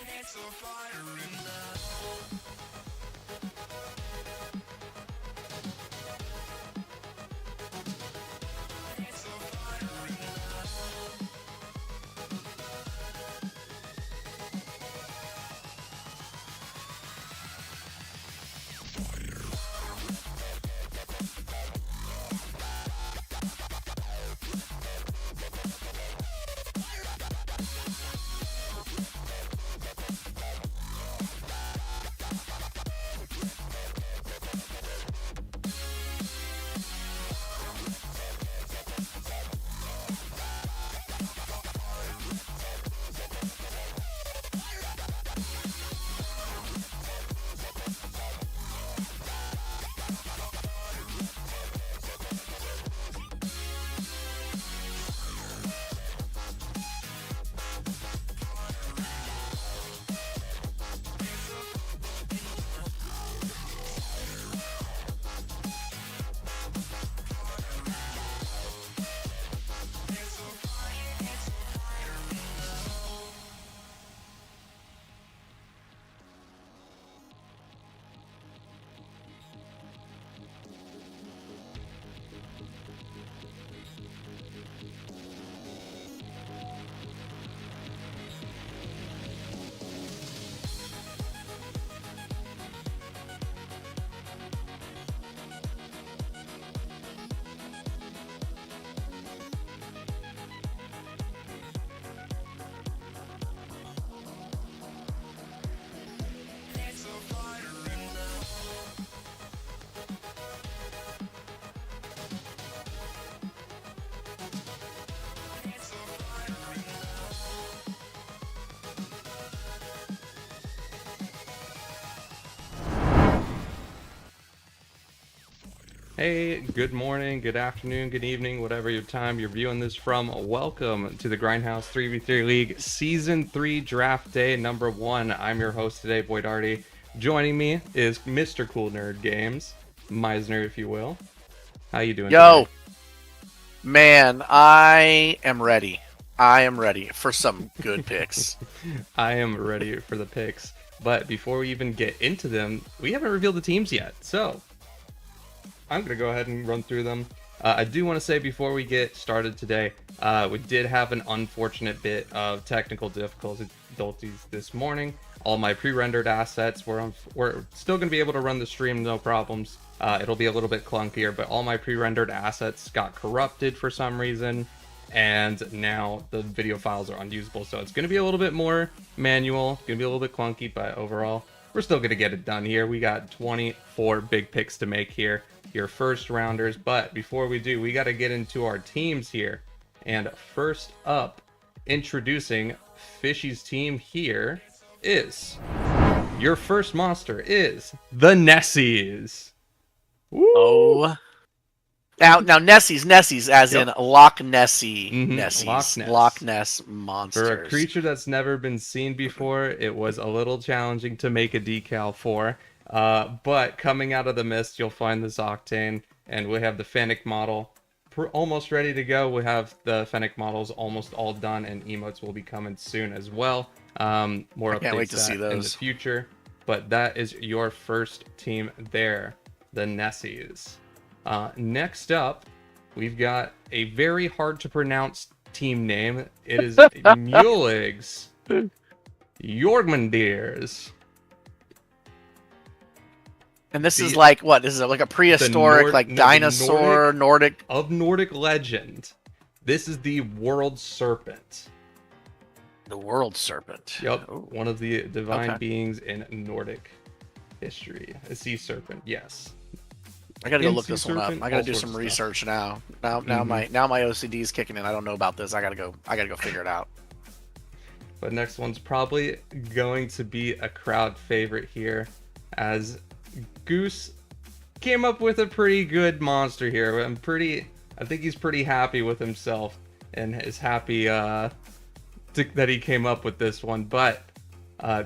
It's a fire in the It's a fire in the It's a fire in the It's a fire in Hey, good morning, good afternoon, good evening, whatever your time you're viewing this from. Welcome to the Grindhouse 3v3 League Season 3 Draft Day number 1. I'm your host today, Boyd Artie. Joining me is Mr. Cool Nerd Games, Meisner, if you will. How you doing Yo, today? man, I am ready. I am ready for some good picks. I am ready for the picks, but before we even get into them, we haven't revealed the teams yet, so I'm going to go ahead and run through them. I do want to say before we get started today, we did have an unfortunate bit of technical difficulties this morning. All my pre-rendered assets we're still going to be able to run the stream, no problems. It'll be a little bit clunkier, but all my pre-rendered assets got corrupted for some reason, and now the video files are unusable. So it's going to be a little bit more manual, going to be a little bit clunky, but overall, we're still going to get it done here. We got 24 big picks to make here, your first rounders. But before we do, we got to get into our teams here. And first up, introducing Fishy's team here is, your first monster is the Nessies. Woo! Oh. Now Nessies, as Yep. in Loch Nessie Mhm, Nessies. Loch Ness. Loch Ness monsters. For a creature that's never been seen before, it was a little challenging to make a decal for. But coming out of the mist, you'll find this Octane, and we have the Fennec model almost ready to go. We have the Fennec models almost all done, and emotes will be coming soon as well. More I can't wait updates to see in the those. future. But that is your first team there, the Nessies. Next up, we've got a very hard to pronounce team name. It is Mulegs Jorgmundirs. And this is The- like what? This is like a prehistoric, Nord- no, the dinosaur Nordic. Of Nordic legend, this is the world serpent. The world serpent. Yep, Ooh. one of the divine Okay. beings in Nordic history. A sea serpent, yes. I gotta go In look sea this one up. serpent, I all gotta do sorts some of stuff. research now. Now Mhm. my OCD is kicking in. I don't know about this. I gotta go figure it out. But next one's probably going to be a crowd favorite here, as Goose came up with a pretty good monster here. I think he's pretty happy with himself and is happy that he came up with this one. But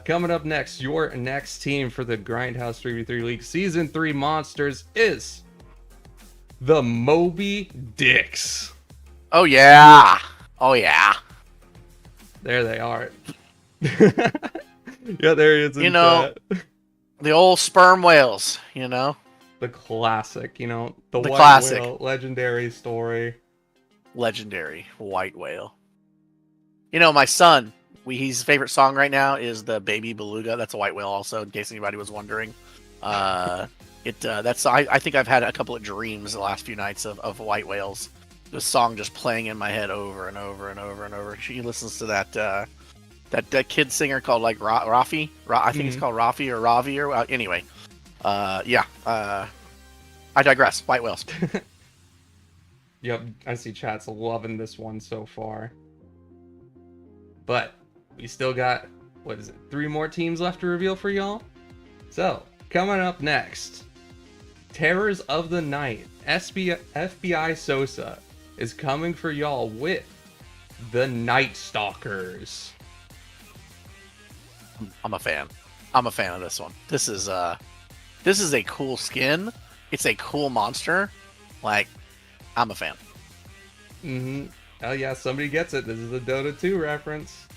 coming up next, your next team for the Grindhouse 3v3 League Season 3 Monsters is the Moby Dicks. Oh yeah. Oh yeah. There they are. Yeah, there he is in You know, chat. the old sperm whales, you know? The classic, the The white classic. whale, legendary story. Legendary white whale. You know, my son, his favorite song right now is the Baby Beluga. That's a white whale also, in case anybody was wondering. I think I've had a couple of dreams the last few nights of white whales. The song just playing in my head over and over and over and over. She listens to that kid singer called like Rafi. I think it's called Rafi or Ravi or anyway. I digress. White whales. Yep, I see chat's loving this one so far. But we still got, 3 more teams left to reveal for y'all? So, coming up next, Terrors of the Night, FBI Sosa is coming for y'all with the Night Stalkers. I'm a fan. I'm a fan of this one. This is a cool skin. It's a cool monster. Like, I'm a fan. Mm-hmm. Oh yeah, somebody gets it. This is a Dota 2 reference.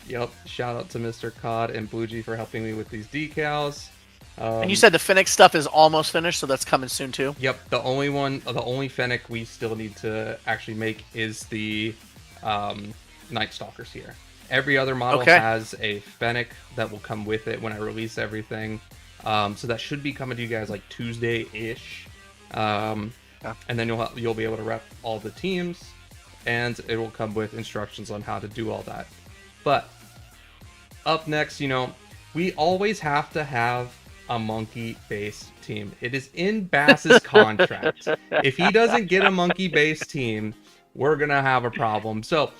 Yep, shout out to Mr. Cod and Bluegee for helping me with these decals. And you said the Fennec stuff is almost finished, so that's coming soon too. Yep, the only Fennec we still need to actually make is the Night Stalkers here. Every other model has a Fennec that will come with it when I release everything. So that should be coming to you guys like Tuesday-ish. And then you'll be able to rep all the teams, and it will come with instructions on how to do all that. But up next, we always have to have a monkey-based team. It is in Bass's contract. If he doesn't get a monkey-based team, we're gonna have a problem. So,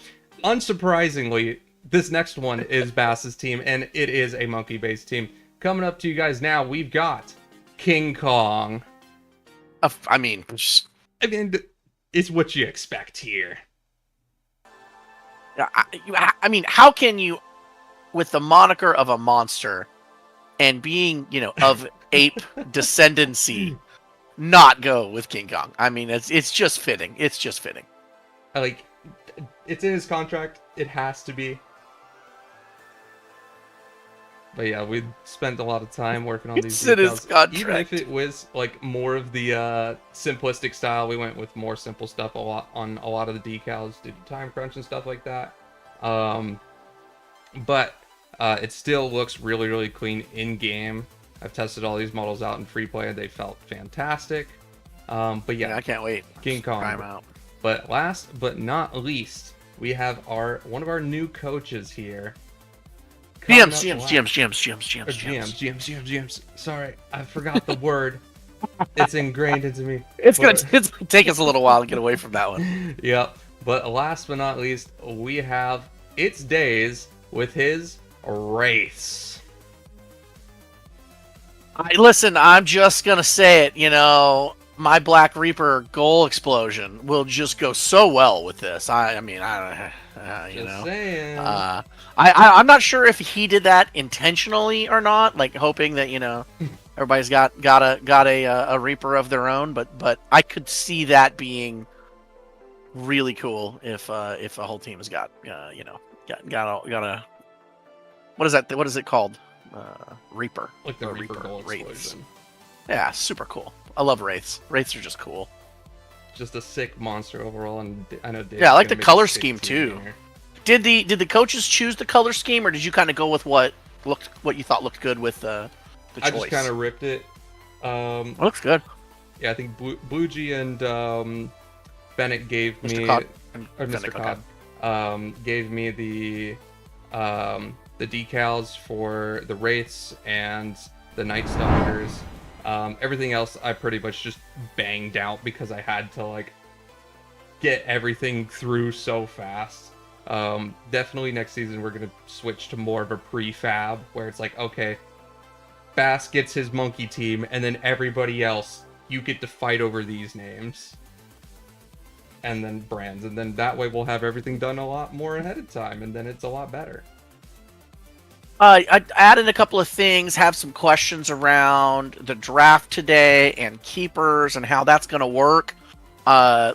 unsurprisingly, this next one is Bass's team, and it is a monkey-based team. Coming up to you guys now, we've got King Kong. I mean, it's what you expect here. I mean, how can you, with the moniker of a monster and being, of ape descendancy, not go with King Kong? I mean, it's just fitting. It's just fitting. Like, it's in his contract. It has to be. But yeah, we spent a lot of time working on these decals. Even if it was like more of the simplistic style, we went with more simple stuff on a lot of the decals due to time crunch and stuff like that. But it still looks really, really clean in game. I've tested all these models out in free play and they felt fantastic. But yeah, I can't wait. King Kong. Try 'em out. But last but not least, we have one of our new coaches here. GMs. Sorry, I forgot the word. It's ingrained into me. It's gonna take us a little while to get away from that one. Yep. But last but not least, we have It's Days with his Wraiths. Listen, I'm just gonna say it. My Black Reaper goal explosion will just go so well with this. I'm not sure if he did that intentionally or not, like hoping that everybody's got a Reaper of their own, but I could see that being really cool if a whole team has got a what is that? What is it called? Reaper. Like the Reaper goal Wraiths. explosion. Yeah, super cool. I love Wraiths. Wraiths are just cool. Just a sick monster overall, and I know Dave's I like the gonna make color a sick scheme team too. here. Did the coaches choose the color scheme, or did you kind of go with what you thought looked good with the choice? I just kind of ripped it. Looks good. Yeah, I think Bluegee and Bennett gave Mr. me, Cod. or Mr. Cod, gave me the decals for the Wraiths and the Night Stalkers. Everything else I pretty much just banged out because I had to get everything through so fast. Definitely next season we're gonna switch to more of a prefab where it's like, okay, Bass gets his monkey team, and then everybody else you get to fight over these names and then brands, and then that way we'll have everything done a lot more ahead of time, and then it's a lot better. I added a couple of things, have some questions around the draft today and keepers and how that's going to work.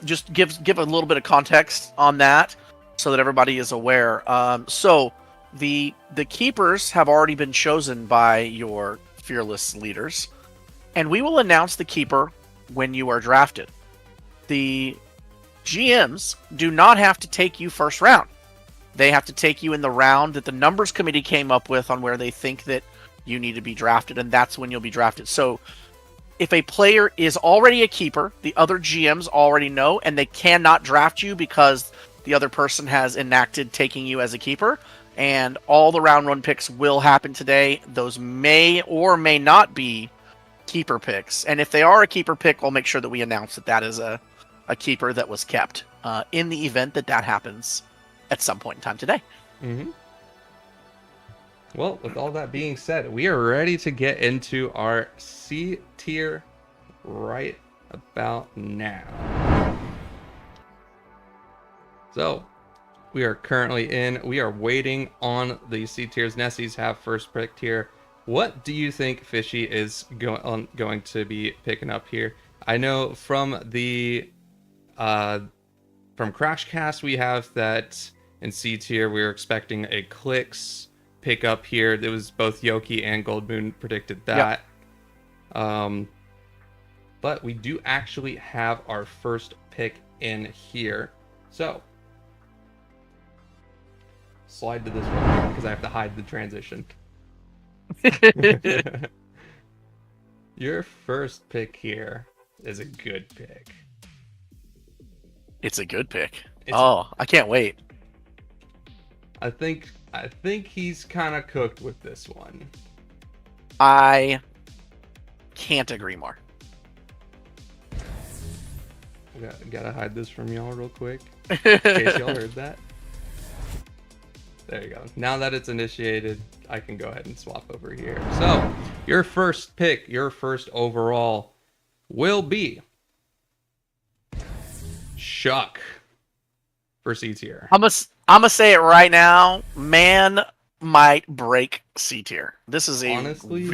Just give a little bit of context on that. so that everybody is aware. So the keepers have already been chosen by your fearless leaders, and we will announce the keeper when you are drafted. The GMs do not have to take you first round. They have to take you in the round that the numbers committee came up with on where they think that you need to be drafted, and that's when you'll be drafted. So if a player is already a keeper, the other GMs already know, and they cannot draft you because the other person has enacted taking you as a keeper, and all the round one picks will happen today. Those may or may not be keeper picks, and if they are a keeper pick, we'll make sure that we announce that that is a keeper that was kept in the event that that happens at some point in time today. Mm-hmm. Well, with all that being said, we are ready to get into our C tier right about now. So, we are currently in. We are waiting on the C tiers. Nessies have first picked here. What do you think Fishy is going to be picking up here? I know from the from Crashcast we have that in C tier we were expecting a Clicks pick up here. It was both Yoki and Goldmoon predicted that. Yep. But we do actually have our first pick in here. So slide to this one because I have to hide the transition. Your first pick here is a good pick. It's a good pick. I can't wait. I think he's kind of cooked with this one. I can't agree more. Gotta hide this from y'all real quick. In case y'all heard that. There you go. Now that it's initiated, I can go ahead and swap over here. So, your first pick, your first overall, will be Shuck for C tier. I'm gonna say it right now. Man might break C tier. This is a Honestly,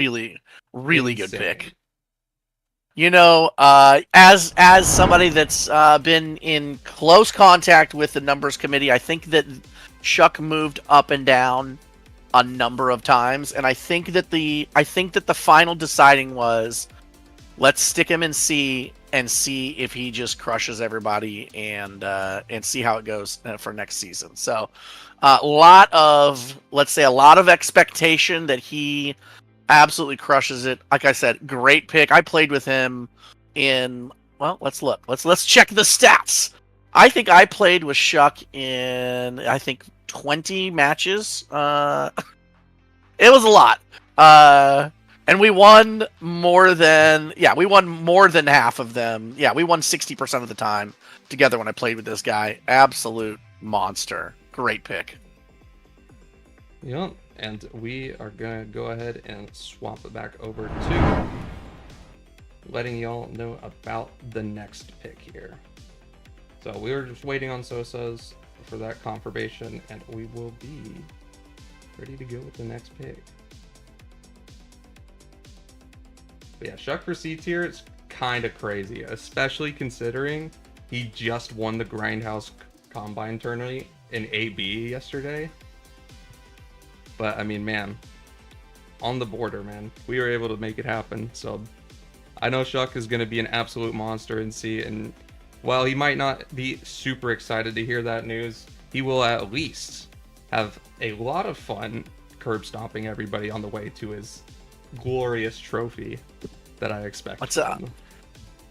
really good insane. pick. You know, as somebody that's been in close contact with the numbers committee, I think that Shuck moved up and down a number of times, and I think that the final deciding was, let's stick him in C and see if he just crushes everybody, and see how it goes for next season. So, a lot of expectation that he absolutely crushes it. Like I said, great pick. I played with him in, well, let's look. Let's check the stats. I think I played with Shuck in 20 matches. It was a lot. And we won more than half of them. Yeah, we won 60% of the time together when I played with this guy. Absolute monster. Great pick. Yep. And we are going to go ahead and swap it back over to letting y'all know about the next pick here. So we were just waiting on Sosa's for that confirmation, and we will be ready to go with the next pick. But yeah, Shuck for C tier is kind of crazy, especially considering he just won the Grindhouse Combine tournament in AB yesterday. But I mean, man, on the border, man, we were able to make it happen. So I know Shuck is going to be an absolute monster in C, and while he might not be super excited to hear that news, he will at least have a lot of fun curb stomping everybody on the way to his glorious trophy that I expect. What's up?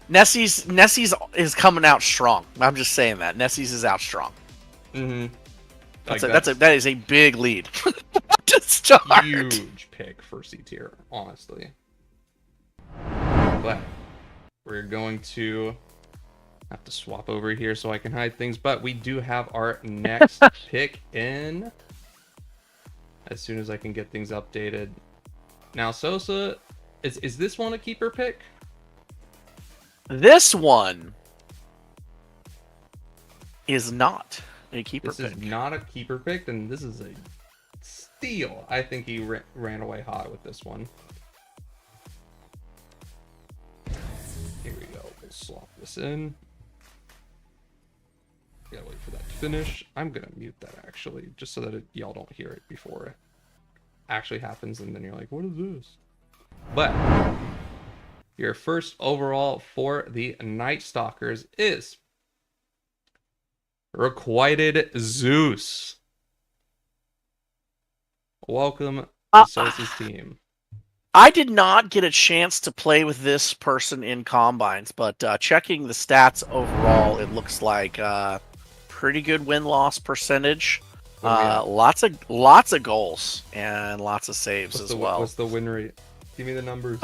Nessie's is coming out strong. I'm just saying that. Nessie's is out strong. Mm-hmm. That is a big lead to start. Huge pick for C tier, honestly. But we're going to have to swap over here so I can hide things. But we do have our next pick in as soon as I can get things updated. Now, Sosa, is this one a keeper pick? This one is not a keeper pick. This is not a keeper pick, and this is a steal. I think he ran away hot with this one. Here we go. We'll swap this in. Gotta wait for that to finish. I'm gonna mute that actually, just so that y'all don't hear it before it actually happens, and then you're like, what is this? But your first overall for the Night Stalkers is Requited Zeus. Welcome to Sosa's team. I did not get a chance to play with this person in combines, but checking the stats overall, it looks like pretty good win-loss percentage. Lots of goals and lots of saves as well. What's the win rate? Give me the numbers.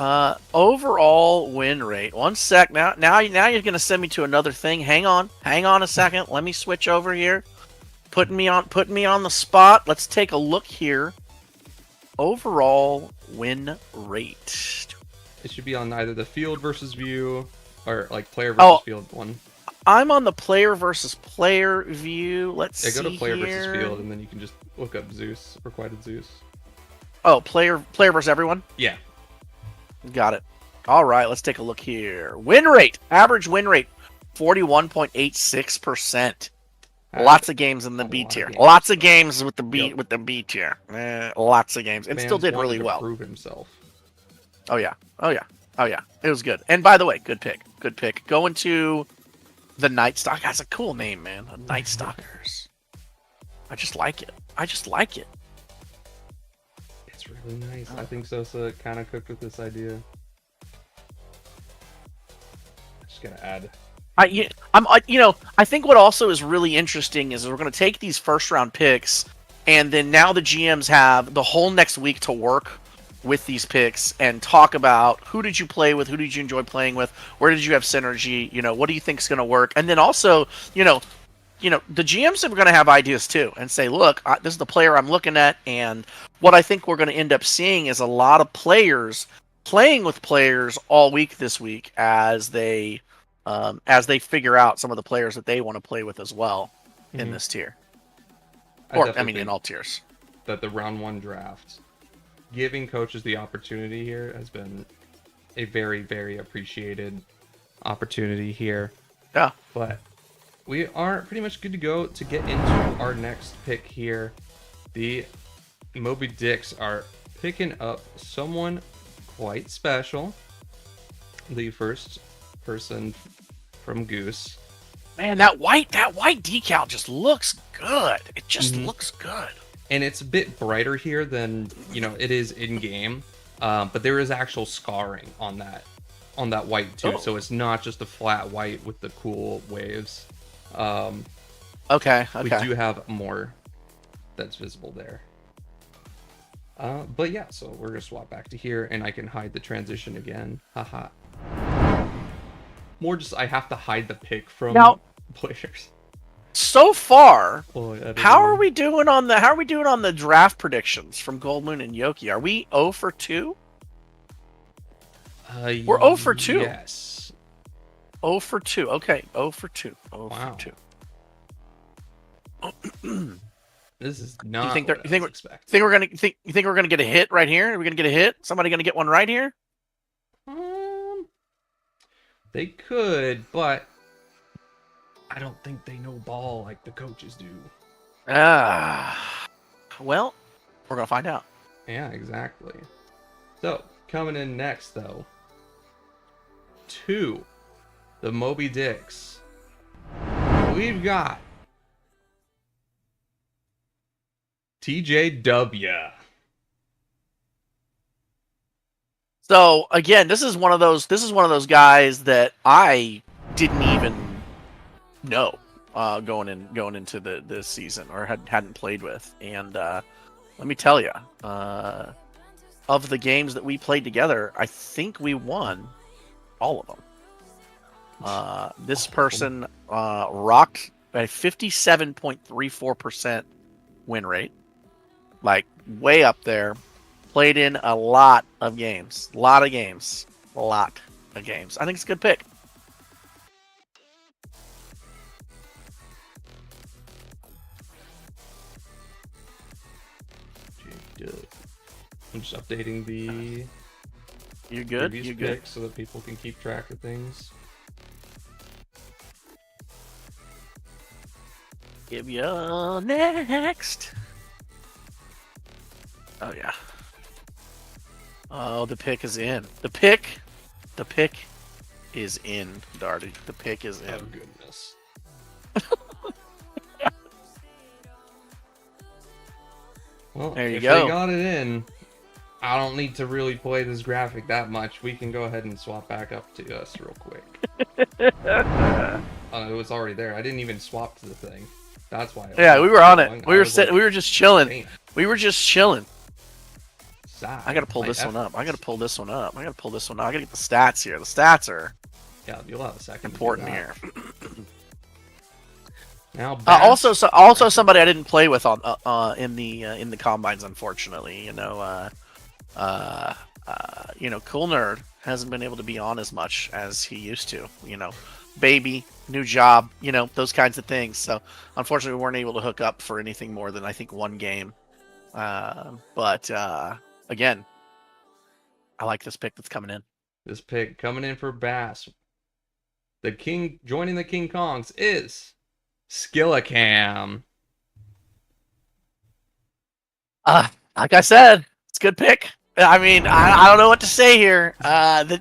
Overall win rate. One sec. Now you're gonna send me to another thing. Hang on a second. Let me switch over here. Putting me on the spot. Let's take a look here. Overall win rate. It should be on either the field versus view or like player versus field one. I'm on the player versus player view. Let's see. Go to player here. versus field, and then you can just look up Zeus, Requited Zeus. Oh, player versus everyone? Yeah. Got it. All right, let's take a look here. Win rate. Average win rate. 41.86%. Lots of games in the B tier. Lots of games with the B tier. Lots of games, and still did really well. Prove himself. Oh yeah. It was good. And by the way, good pick. Going to the Night Stalker. That's a cool name, man. The Night Stalkers. I just like it. It's really nice. I think Sosa kind of cooked with this idea. Just gonna add. I think what also is really interesting is we're going to take these first round picks, and then now the GMs have the whole next week to work with these picks and talk about who did you play with, who did you enjoy playing with, where did you have synergy, what do you think is going to work, and then also, the GMs are going to have ideas too and say, look, this is the player I'm looking at, and what I think we're going to end up seeing is a lot of players playing with players all week this week as they figure out some of the players that they want to play with as well in this tier. In all tiers. That the round one draft, giving coaches the opportunity here has been a very, very appreciated opportunity here. Yeah. But we are pretty much good to go to get into our next pick here. The Moby Dicks are picking up someone quite special. The first person from Goose. Man, that white decal just looks good. It just looks good. And it's a bit brighter here than it is in game, but there is actual scarring on that white too. So it's not just a flat white with the cool waves. Okay. We do have more that's visible there. But yeah, so we're gonna swap back to here, and I can hide the transition again. Haha. More just I have to hide the pick from players. So far, Boy, how are we doing on the draft predictions from Gold Moon and Yoki? Are we 0 for 2? We're 0 for 2. Yes. 0 for 2. Okay, 0 for 2. 0 Wow. for 2. This is not. You think what I was expecting. think we're gonna get a hit right here? Are we gonna get a hit? Somebody gonna get one right here? They could, but I don't think they know ball like the coaches do. Well, we're gonna find out. Yeah, exactly. So, coming in next, though, to the Moby Dicks, we've got TJW. So again, this is one of those guys that I didn't even know going into this season or hadn't played with, and let me tell you, of the games that we played together, I think we won all of them. This person rocked a 57.34% win rate, like way up there. Played in a lot of games. A lot of games. I think it's a good pick. I'm just updating the You good? previous You good? picks so that people can keep track of things. Give you next. Oh yeah. Oh, the pick is in. The pick is in, Darty. The pick is in. Oh goodness. Well, There you if go. they got it in, I don't need to really play this graphic that much. We can go ahead and swap back up to us real quick. Oh, it was already there. I didn't even swap to the thing. That's why. Yeah, we were on it. going. We I were was like, we were just chilling. "Damn, We were just chilling. sigh, I gotta pull my this one up. I gotta efforts." pull this one up. I gotta pull this one up. I gotta get the stats here. The stats are Yeah, you'll have a second. to do important that. here. Now, back- Also somebody I didn't play with on in the combines, unfortunately. Cool Nerd hasn't been able to be on as much as he used to. Baby, new job, those kinds of things. So unfortunately, we weren't able to hook up for anything more than I think one game. But again, I like this pick that's coming in. This pick coming in for Bass. The king joining the King Kongs is Skillacam. Like I said, it's a good pick. I mean, I don't know what to say here.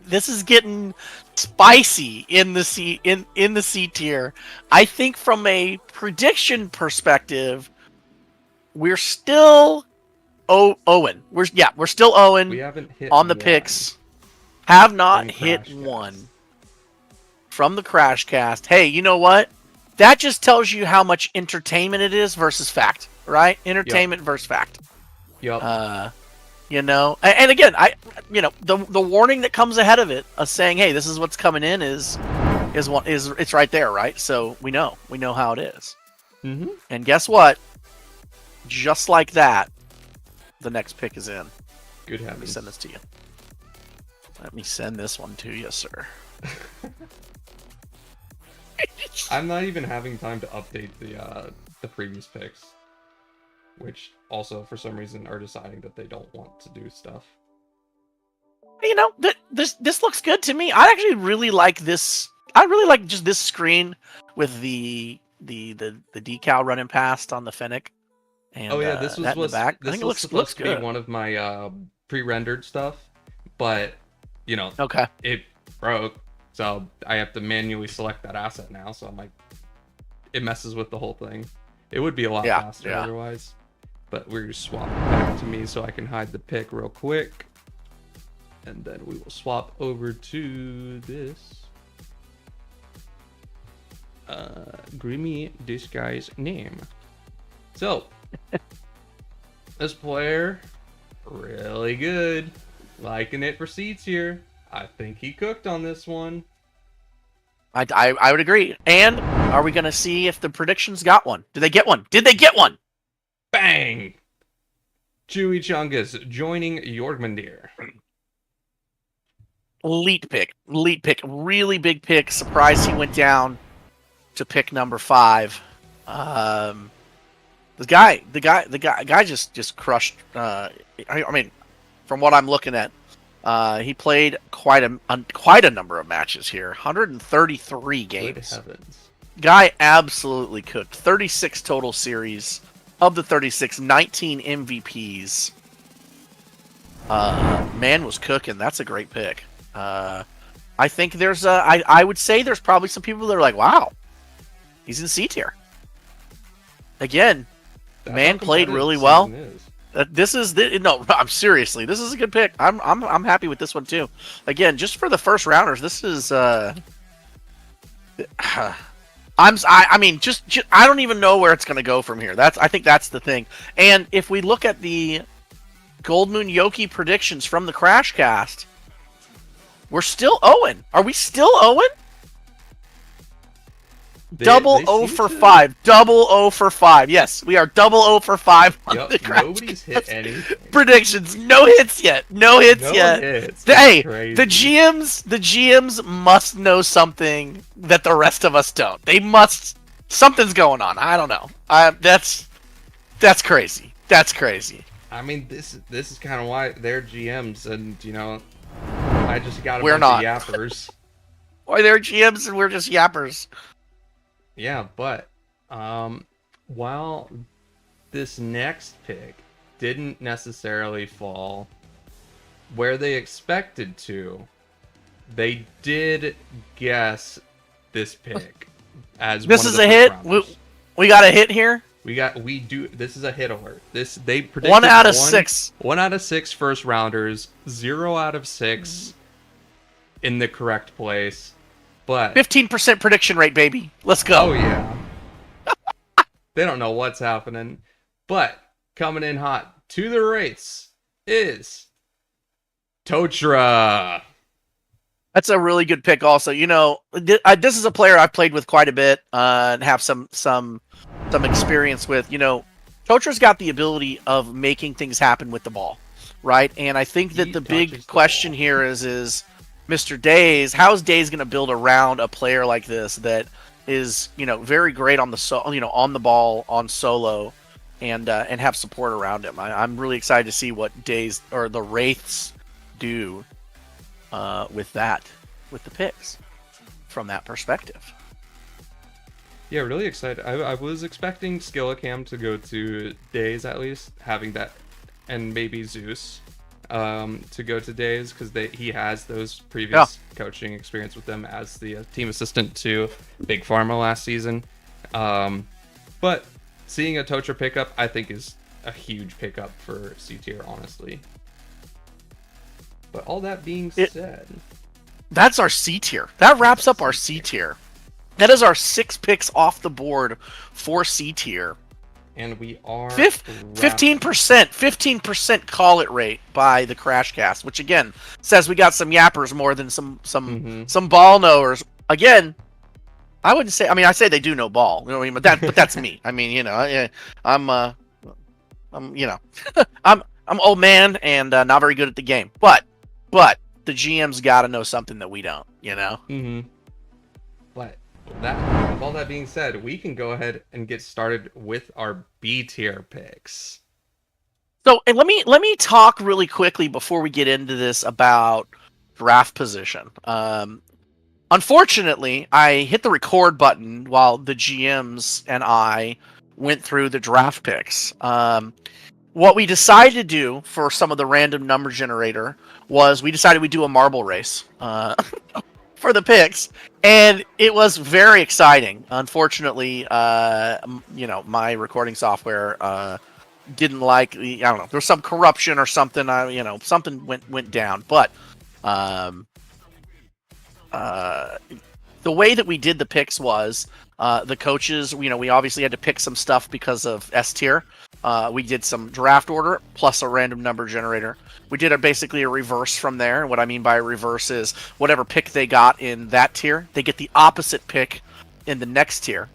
This is getting spicy in the C in the C tier. I think from a prediction perspective, we're still Owen. We're still Owen We haven't hit on the one picks. Have not from hit Crash one Cast. from the Crash Cast. Hey, you know what? That just tells you how much entertainment it is versus fact, right? Entertainment versus fact. Yup. And again, the warning that comes ahead of it, of saying, hey, this is what's coming in is it's right there, right? So we know how it is. Mm-hmm. And guess what? Just like that, the next pick is in. Good Let me heavens. send this to you. Let me send this one to you, sir. I'm not even having time to update the previous picks, which also for some reason are deciding that they don't want to do stuff. This looks good to me. I actually really like this. I really like just this screen with the decal running past on the Fennec. And, Oh yeah, this was that in the back. I this think it was looks supposed to good. be one of my pre-rendered stuff, but Okay. it broke, so I have to manually select that asset now. So I'm like, it messes with the whole thing. It would be a lot Yeah, faster yeah. otherwise. But we're just swap back to me so I can hide the pick real quick, and then we will swap over to this. Grimmy, this guy's name. So, this player, really good. Liking it for seats here. I think he cooked on this one. I would agree. And are we going to see if the predictions got one? Did they get one? Did they get one? Bang! Chewy Chungus joining Jorgmundir. Elite pick. Really big pick. Surprised he went down to pick number 5. The guy just crushed. I mean, from what I'm looking at, he played quite a number of matches here. 133 Good games. heavens. Guy absolutely cooked. 36 total series. Of the 36, 19 MVPs. Man was cooking. That's a great pick. I think I would say there's probably some people that are like, wow, he's in C tier. Again, That's man how played competitive really the well. season is. I'm seriously, this is a good pick. I'm happy with this one too. Again, just for the first rounders, this is I mean, just I don't even know where it's going to go from here. I think that's the thing. And if we look at the Gold Moon Yoki predictions from the Crash Cast, we're still Owen. Are we still Owen? Double They O seem for to- 5. Double O for 5. Yes, we are double O for 5 on Yup, the Crash nobody's Cast hit anything. predictions. No hits yet. No hits No yet. hits. Hey, That's crazy. the GMs must know something that the rest of us don't. They must. Something's going on. I don't know. That's crazy. That's crazy. I mean, this is kind of why they're GMs, and I just got a We're bunch not. of yappers. Why they're GMs and we're just yappers. Yeah, but while this next pick didn't necessarily fall where they expected to, they did guess this pick as This one is of the a hit. first rounders. We got a hit here. This is a hit alert. They predicted 1 out of 6. 1 out of 6 first rounders, 0 out of 6 in the correct place. But 15% prediction rate, baby. Let's go. oh yeah. They don't know what's happening. But coming in hot to the Wraiths is Totra. That's a really good pick. Also, this is a player I've played with quite a bit and have some experience with. Totra's got the ability of making things happen with the ball, right? And I think that He the touches big the question ball. here is Mr. Days. How's Days going to build around a player like this that is, very great on the on the ball on solo, and have support around him? I'm really excited to see what Days or the Wraiths do with the picks from that perspective. Yeah, really excited. I was expecting Skillacam to go to Days at least, having that, and maybe Zeus to go to Days because he has those previous coaching experience with them as the team assistant to Big Pharma last season. But seeing a Totra pickup, I think, is a huge pickup for C tier, honestly. But all that being said, That's our C tier. That wraps up our C tier. That is our 6 picks off the board for C tier. and we are 15% call it rate by the Crashcast, which again says we got some yappers more than some ball knowers. Again, I wouldn't say. I mean, I say they do know ball. You know what I mean? But that's me. I mean, I'm I'm old man and not very good at the game. But the GM's got to know something that we don't. Mm-hmm. But with all that being said, we can go ahead and get started with our B tier picks. So, and let me talk really quickly before we get into this about draft position. Unfortunately, I hit the record button while the GMs and I went through the draft picks. What we decided to do for some of the random number generator was we decided we'd do a marble race for the picks, and it was very exciting. Unfortunately, my recording software didn't like the, I don't know, there was some corruption or something. Something went down, but the way that we did the picks was the coaches. We obviously had to pick some stuff because of S tier. We did some draft order plus a random number generator. We did basically a reverse from there. And what I mean by a reverse is whatever pick they got in that tier, they get the opposite pick in the next tier.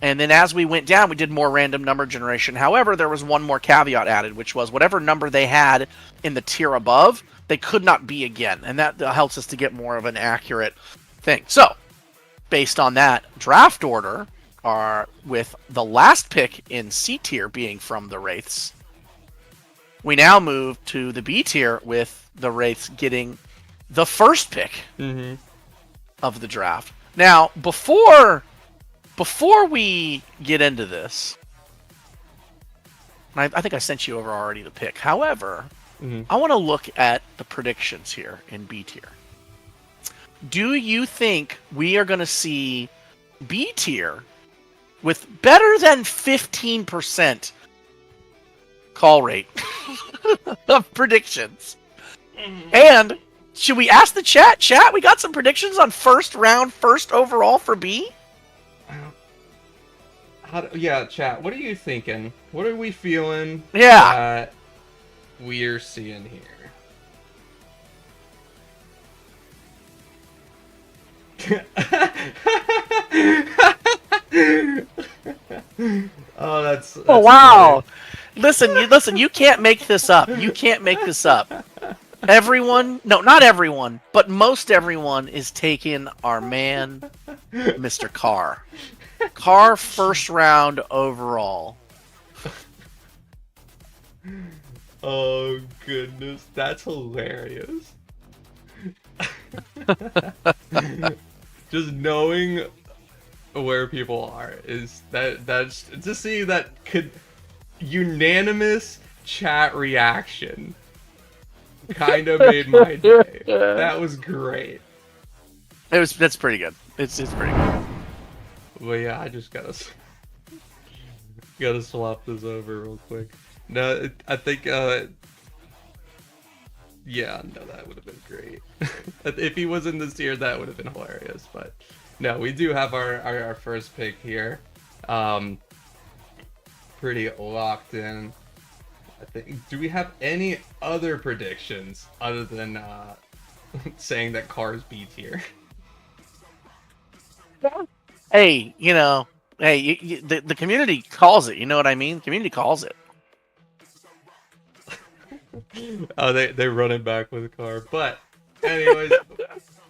And then as we went down, we did more random number generation. However, there was one more caveat added, which was whatever number they had in the tier above, they could not be again. And that helps us to get more of an accurate thing. So, based on that draft order, with the last pick in C tier being from the Wraiths, we now move to the B tier with the Wraiths getting the first pick of the draft. Now, before we get into this, I think I sent you over already the pick. However, I want to look at the predictions here in B tier. Do you think we are going to see B tier with better than 15% call rate of predictions? And should we ask the chat? Chat, we got some predictions on first round, first overall for B? Yeah, chat, what are you thinking? What are we feeling? Yeah. We're seeing here. That's oh wow! Listen, you can't make this up. You can't make this up. Everyone, no, not everyone, but most everyone is taking our man, Mr. Carr. Carr first round overall. Oh goodness, that's hilarious. Just knowing where people are. Is that's to see that could unanimous chat reaction kind of made my day. That was great. That's pretty good. It's pretty good. Well, yeah, I just gotta swap this over real quick. No, I think yeah, no, that would have been great. If he was in this tier, that would have been hilarious. But no, we do have our first pick here. Pretty locked in. I think. Do we have any other predictions other than saying that Cars B tier? Hey, the community calls it. You know what I mean? The community calls it. Oh, they run it back with a car. But anyways,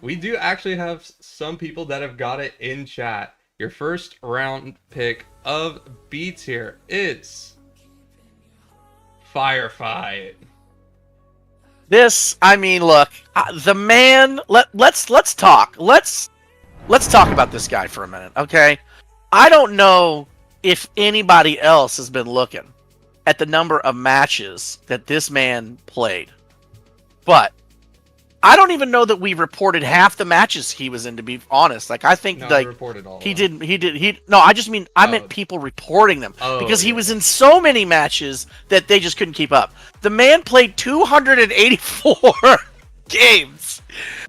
we do actually have some people that have got it in chat. Your first round pick of B tier is Firefight. This, I mean, look, the man. Let's talk. Let's talk about this guy for a minute, okay? I don't know if anybody else has been looking at the number of matches that this man played, but I don't even know that we reported half the matches he was in. To be honest, like I think No, like I reported all. he of them. did. No, I just mean I Oh. meant people reporting them Oh, because he yeah. was in so many matches that they just couldn't keep up. The man played 284 games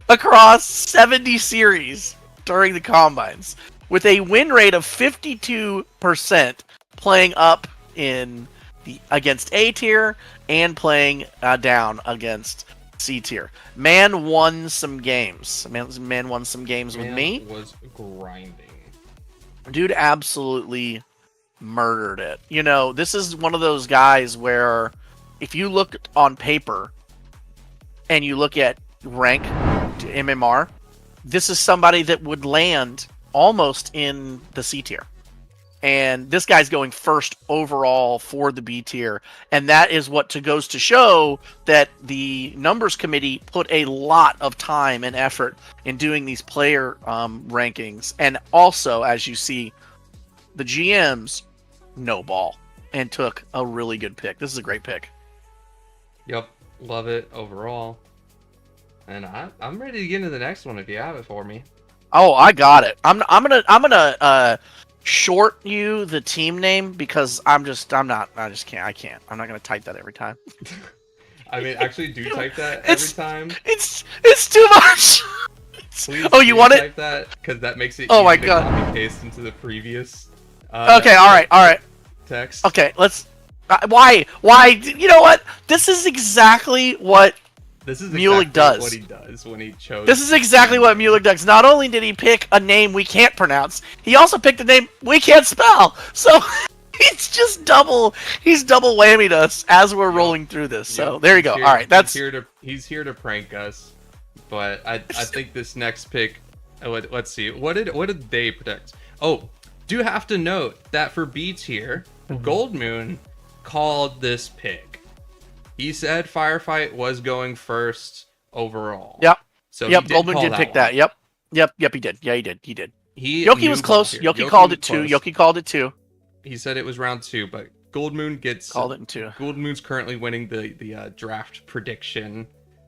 across 70 series during the combines with a win rate of 52%, playing up in the against A tier and playing down against C tier. Man won some games. Man won some games with Man me. was grinding. Dude absolutely murdered it. You know, this is one of those guys where if you look on paper and you look at rank to MMR, this is somebody that would land almost in the C tier. And this guy's going first overall for the B tier. And that is what goes to show that the numbers committee put a lot of time and effort in doing these player rankings. And also, as you see, the GMs no ball and took a really good pick. This is a great pick. Yep, love it overall. And I'm ready to get into the next one if you have it for me. Oh, I got it. I'm gonna short you the team name because I just can't. I'm not gonna type that every time. I mean, actually, do type that every It's- time. It's too much. Please Oh, you do want it? type that because that makes it Oh easy my to God. copy paste into the previous. Okay, all right. Text. Okay, let's. Why? You know what? This is exactly what. This is Mulek exactly does. what he does when he chose. This is exactly what Mulek does. Not only did he pick a name we can't pronounce, he also picked a name we can't spell. So it's just double. He's double whammied us as we're rolling through this. So Yep, there you he's go. here- All right, that's he's here to prank us. But I think this next pick. Let's see. What did they predict? Oh, do have to note that for B tier, Gold Moon called this pick. He said Firefight was going first overall. Yep. So yep. he did Goldman call did that pick one. that. Yep. He did. Yeah, he did. He Yoki knew was ball close. here. Yoki called was it too. close. Yoki called it too. He said it was round 2, but Gold Moon gets Called it in 2. Gold Moon's currently winning the draft prediction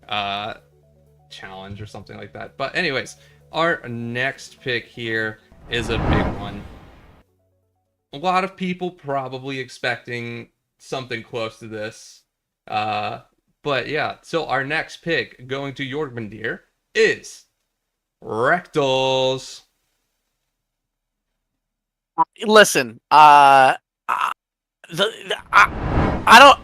challenge or something like that. But anyways, our next pick here is a big one. A lot of people probably expecting something close to this. But yeah, so our next pick going to Jorgmundir is Rectals. Listen, I don't.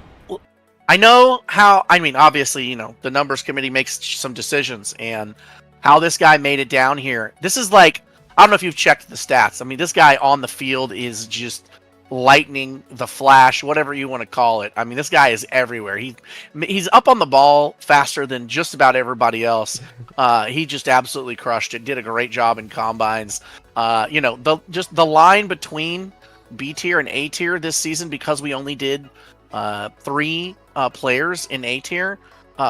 I know how. I mean, obviously, you know, the numbers committee makes some decisions, and how this guy made it down here. This is like, I don't know if you've checked the stats. I mean, this guy on the field is just lightning, the flash, whatever you want to call it. I mean, this guy is everywhere. He's up on the ball faster than just about everybody else. He just absolutely crushed it. Did a great job in combines. You know, the line between B tier and A tier this season, because we only did 3 players in A tier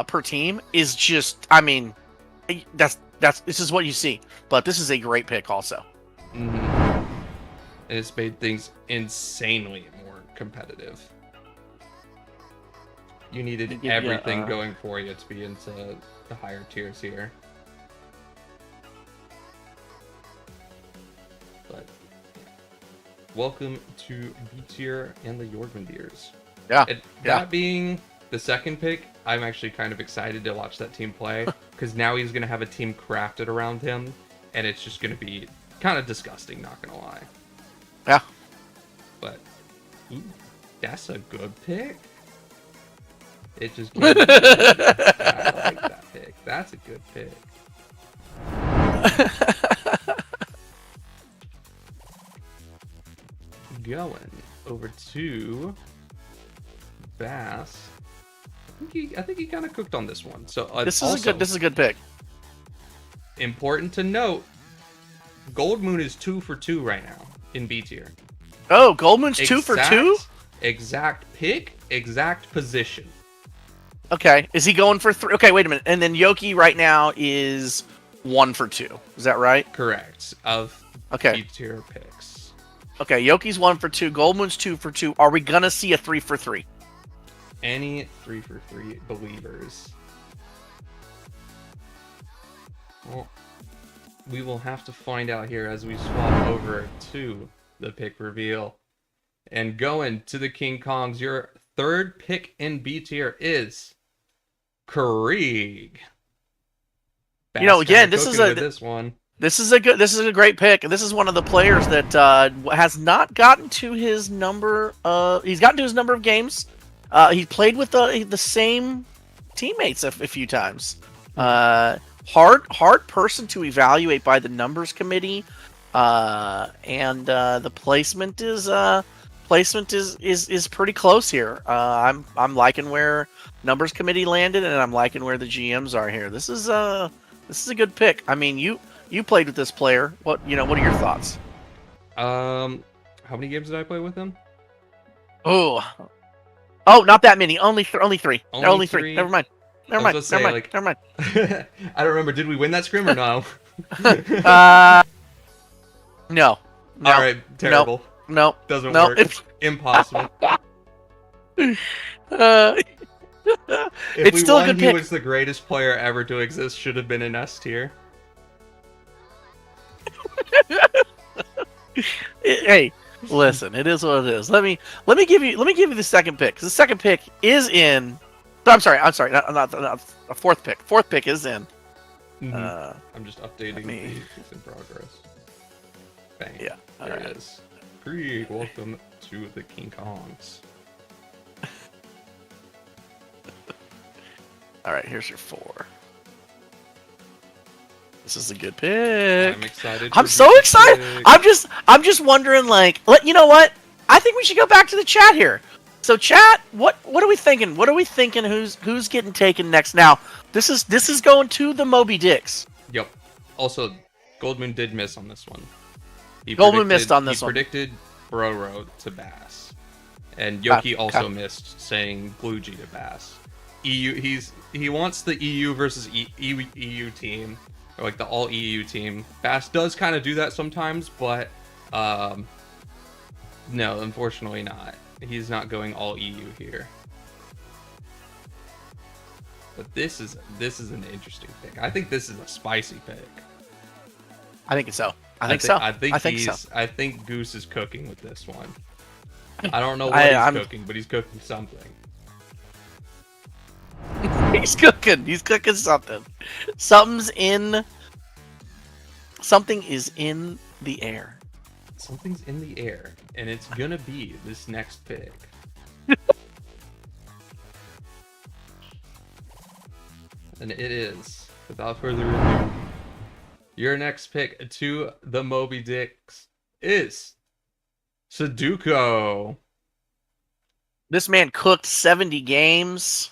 per team, is just, I mean, this is what you see. But this is a great pick also. and it's made things insanely more competitive. You needed everything going for you to be into the higher tiers here. But welcome to B tier and the Jormundirs. Yeah. That being the second pick, I'm actually kind of excited to watch that team play because now he's going to have a team crafted around him, and it's just going to be kind of disgusting, not going to lie. Yeah. But ooh, that's a good pick. It just I like that pick. That's a good pick. Going over to Bass. I think he kind of cooked on this one. So this is a good pick. Important to note, Goldmoon is 2 for 2 right now in B tier. Oh, Goldmoon's 2 for 2? Exact pick, exact position. Okay, is he going for 3? Okay, wait a minute. And then Yoki right now is 1 for 2. Is that right? Correct. Of okay. B tier picks. Okay, Yoki's 1 for 2. Goldmoon's 2 for 2. Are we gonna see a 3 for 3? Any 3 for 3 believers? Well, we will have to find out here as we swap over to the pick reveal. And going to the King Kongs, your third pick in B tier is Krieg. You know, again, this is a great pick, and this is one of the players that has not gotten to his number. He's gotten to his number of games. He played with the same teammates a few times. Hard person to evaluate by the numbers committee, and the placement is pretty close here. I'm liking where numbers committee landed, and I'm liking where the GMs are here. This is a good pick. I mean, you played with this player. What are your thoughts? How many games did I play with him? Oh, not that many. Only 3. Only 3. Never mind. Never mind. I don't remember. Did we win that scrim or no? No. All right. Terrible. No. Doesn't work. Impossible. It's If we still won, a good he pick. was the greatest player ever to exist. Should have been in S tier. Hey, listen, it is what it is. Let me give you the second pick. 'Cause the second pick is in. I'm sorry. Not a fourth pick. Fourth pick is in. I'm just updating me- the in progress. Bang. Yeah, There alright. it is. Krieg, welcome to the King Kongs. All right, here's your 4. This is a good pick. I'm excited. I'm for so this excited. pick. I'm just wondering, like, you know what? I think we should go back to the chat here. So, chat, what are we thinking? What are we thinking? Who's getting taken next? Now, this is going to the Moby Dicks. Yep. Also, Goldmoon did miss on this one. Goldmoon missed on this he one. predicted Broro to Bass, and Yoki also okay. missed saying Blue G to Bass. He wants the EU versus EU team, or like the all EU team. Bass does kind of do that sometimes, but no, unfortunately not. He's not going all EU here. But this is an interesting pick. I think this is a spicy pick. I think so. I think Goose is cooking with this one. I don't know what he's cooking, but he's cooking something. He's cooking. He's cooking something. Something is in the air. Something's in the air, and it's gonna be this next pick. And it is, without further ado, your next pick to the Moby Dicks is Sudoku. This man cooked 70 games.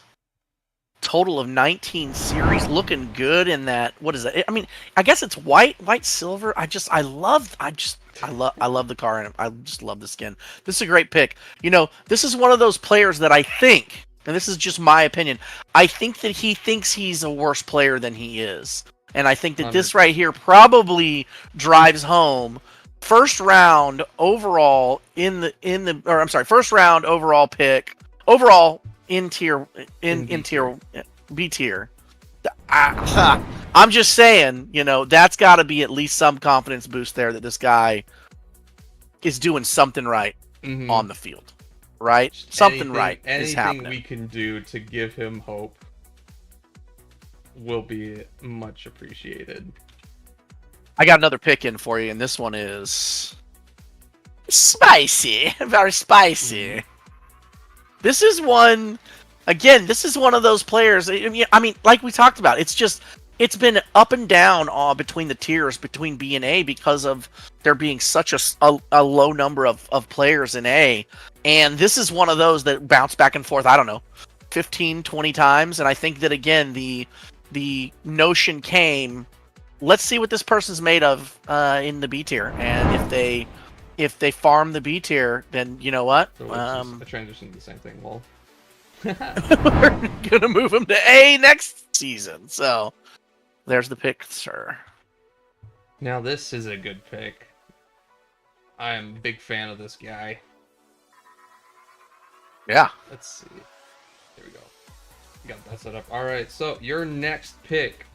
Total of 19 series, looking good in that. What is that? I mean, I guess it's white, silver. I love the car in it. I just love the skin. This is a great pick. You know, this is one of those players that I think, and this is just my opinion, I think that he thinks he's a worse player than he is. And I think that this right here probably drives home first round overall first round overall pick overall in tier in tier B tier. I'm just saying, that's got to be at least some confidence boost there that this guy is doing something right Mhm. on the field, right? Something right is Anything happening. we can do to give him hope will be much appreciated. I got another pick in for you, and this one is spicy, very spicy. This is one. Again, this is one of those players. I mean, like we talked about, it's been up and down between the tiers between B and A because of there being such a low number of players in A. And this is one of those that bounce back and forth, I don't know, 15, 20 times. And I think that, again, the notion came, let's see what this person's made of in the B tier. And if they farm the B tier, then you know what? So it's just a transition to the same thing. Well, we're gonna move him to A next season. So there's the pick, sir. now this is a good pick. I am a big fan of this guy. Yeah. Let's see. There we go. Got that set up. All right. So your next pick,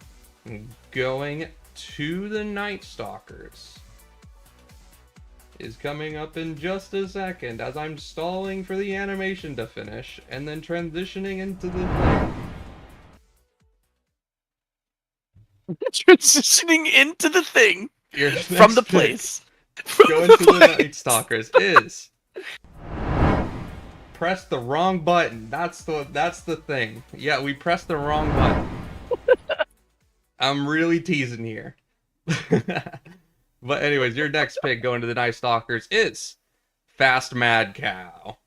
going to the Night Stalkers, is coming up in just a second as I'm stalling for the animation to finish and then transitioning into the thing. Transitioning into the thing Your from the next pick, place. going to the Night Stalkers is press the wrong button. That's the thing. Yeah, we pressed the wrong button. I'm really teasing here. But anyways, your next pick going to the Night Stalkers is Fast Mad Cow.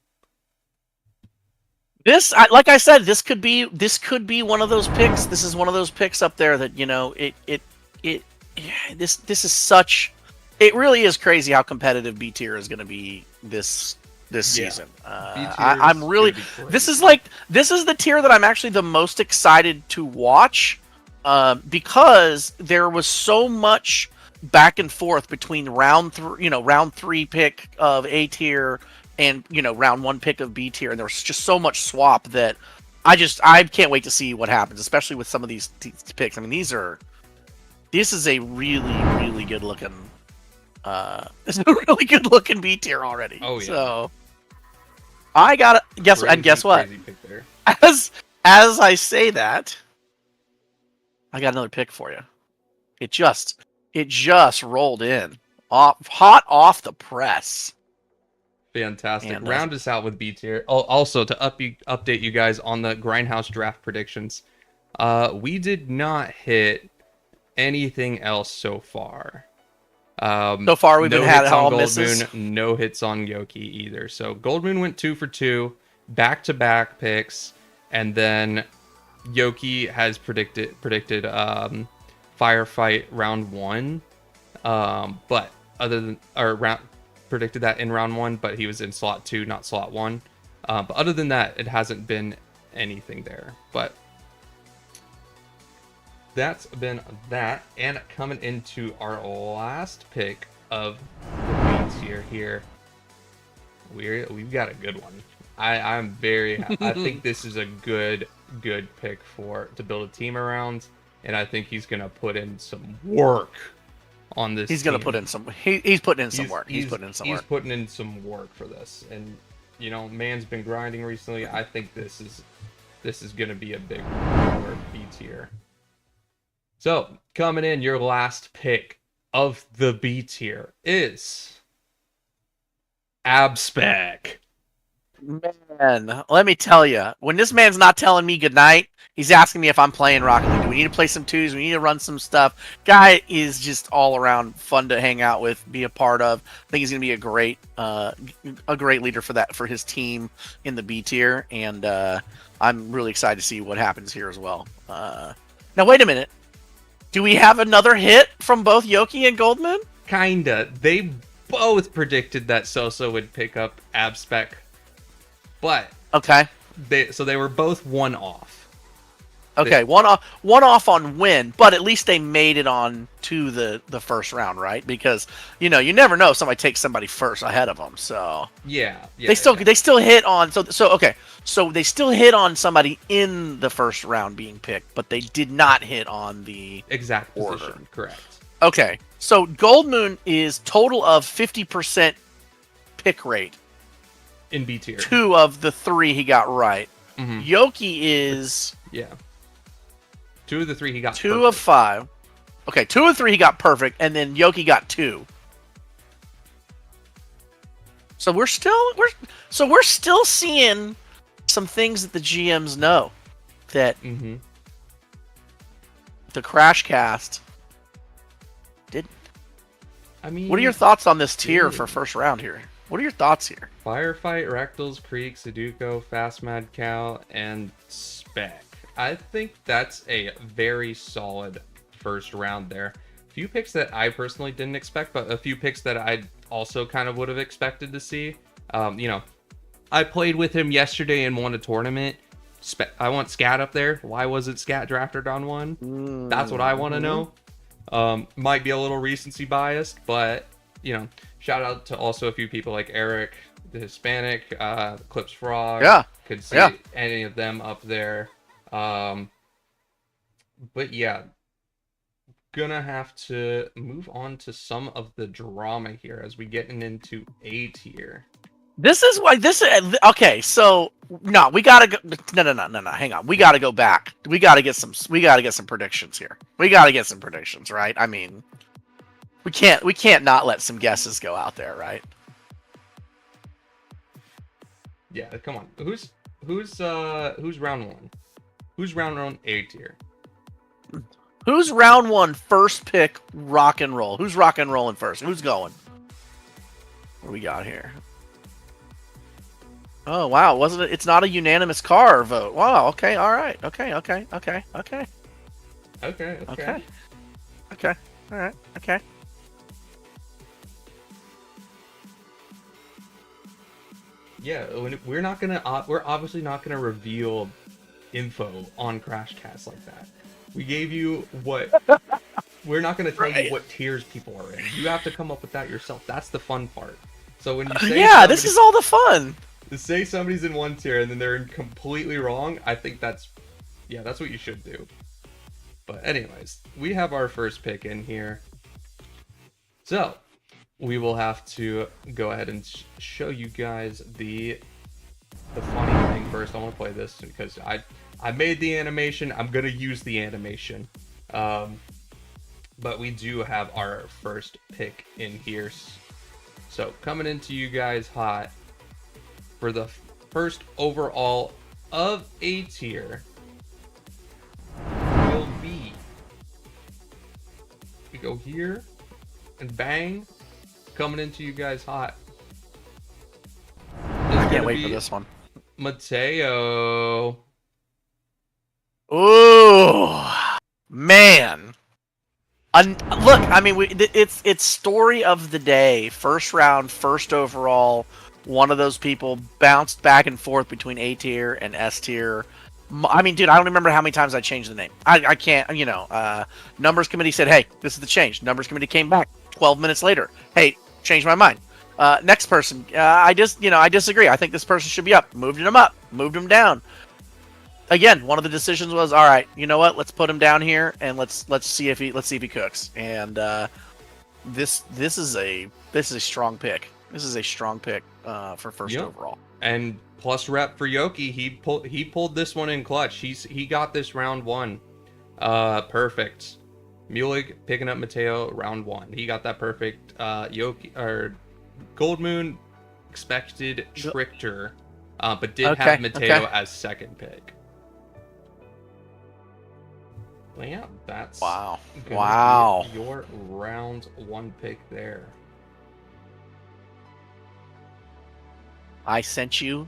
Like I said, this could be one of those picks. This is one of those picks up there that this is such. It really is crazy how competitive B tier is going to be this season. I'm really. This is the tier that I'm actually the most excited to watch, because there was so much back and forth between round 3 pick of A tier and round 1 pick of B tier, and there was just so much swap that I can't wait to see what happens, especially with some of these picks. I mean, this is a really good looking it's a really good looking B tier already. Oh yeah. So I gotta guess what? Crazy pick there. As I say that, I got another pick for you. It just rolled in, hot off the press. Fantastic. And, round us out with B tier. Also, to update you guys on the Grindhouse draft predictions, we did not hit anything else so far. So far, we've no been had hits on all Gold misses. Moon, no hits on Yoki either. So Gold Moon went 2 for 2, back-to-back picks, and then Yoki has predicted Firefight round 1, but predicted that in round 1, but he was in slot 2, not slot 1. But other than that, it hasn't been anything there. But that's been that. And coming into our last pick of the B tier here, we've got a good one. I'm very I think this is a good pick to build a team around, and I think he's gonna put in some work on this. He's gonna team. put in some. He's putting in some work. He's putting in some work for this, and man's been grinding recently. I think this is gonna be a big one for B tier. So coming in, your last pick of the B tier is Abspec. Man, let me tell you, when this man's not telling me goodnight, he's asking me if I'm playing Rocket League. Do we need to play some twos? We need to run some stuff. Guy is just all around fun to hang out with, be a part of. I think he's going to be a great leader for his team in the B tier, and I'm really excited to see what happens here as well. Now, wait a minute. Do we have another hit from both Yoki and Goldman? Kinda. They both predicted that Sosa would pick up Abspec, but Okay. they were both one off. Okay, one off on win, but at least they made it on to the first round, right? Because you never know if somebody takes somebody first ahead of them. So Yeah. they still hit on so they still hit on somebody in the first round being picked, but they did not hit on the exact order. position. Correct. Okay, so Gold Moon is total of 50% pick rate. In B tier. 2 of the 3 he got right. Mhm. Yoki is 2 of the 3 he got. 2 of 5. Okay, 2 of 3 he got perfect, and then Yoki got 2. So we're still seeing some things that the GMs know that Mm-hmm. the Crash Cast didn't. I mean, What are your thoughts on this tier dude. for first round here? What are your thoughts here? Firefight, Rectals, Creek, Sudoku, Fast Mad Cow, and Spec. I think that's a very solid first round there. A few picks that I personally didn't expect, but a few picks that I also kind of would have expected to see. I played with him yesterday and won a tournament. I want Scat up there. Why wasn't Scat drafted on 1? That's what I want to know. Might be a little recency biased, but shout out to also a few people like Eric, the Hispanic, Clips Frog. Yeah. Could see Yeah. any of them up there. But yeah, gonna have to move on to some of the drama here as we getting into A tier. This is why okay. So no, we gotta go. No. Hang on, we gotta go back. We gotta get some predictions here. We gotta get some predictions, right? I mean, we can't not let some guesses go out there, right? Yeah, come on. Who's round 1? Who's round 1 A tier? Who's round 1 first pick rock and roll? Who's rock and rolling first? Who's going? What do we got here? Oh wow, wasn't it? It's not a unanimous car vote. Wow. Okay. All right. Okay. Okay. All right. Okay. Yeah, we're obviously not gonna reveal info on Crashcast like that. We gave you what. We're not gonna tell you what tiers people are in. You have to come up with that yourself. That's the fun part. So when you say this is all the fun. to say somebody's in one tier and then they're completely wrong, I think that's what you should do. But anyways, we have our first pick in here. So we will have to go ahead and show you guys the funny thing first. I want to play this because I made the animation. I'm gonna use the animation. But we do have our first pick in here. So coming into you guys hot for the first overall of A tier will be, we go here and bang, coming into you guys hot. I can't wait for this one. Mateo. Ooh, man. Look, I mean, it's story of the day. First round, first overall. One of those people bounced back and forth between A tier and S tier. I mean, dude, I don't remember how many times I changed the name. I can't, Numbers committee said, hey, this is the change. Numbers committee came back 12 minutes later. Hey, changed my mind. Next person, I disagree. I think this person should be up. Moved him up. Moved him down. Again, one of the decisions was, all right, you know what? Let's put him down here and let's see if he cooks. And this is a strong pick. This is a strong pick for first overall. And plus rep for Yoki, he pulled this one in clutch. He got this round 1. Perfect. Mulig picking up Mateo round 1. He got that perfect. Yoki or Gold Moon expected Trickter, but did have Mateo as second pick. Well, yeah, that's wow. Your round 1 pick there. I sent you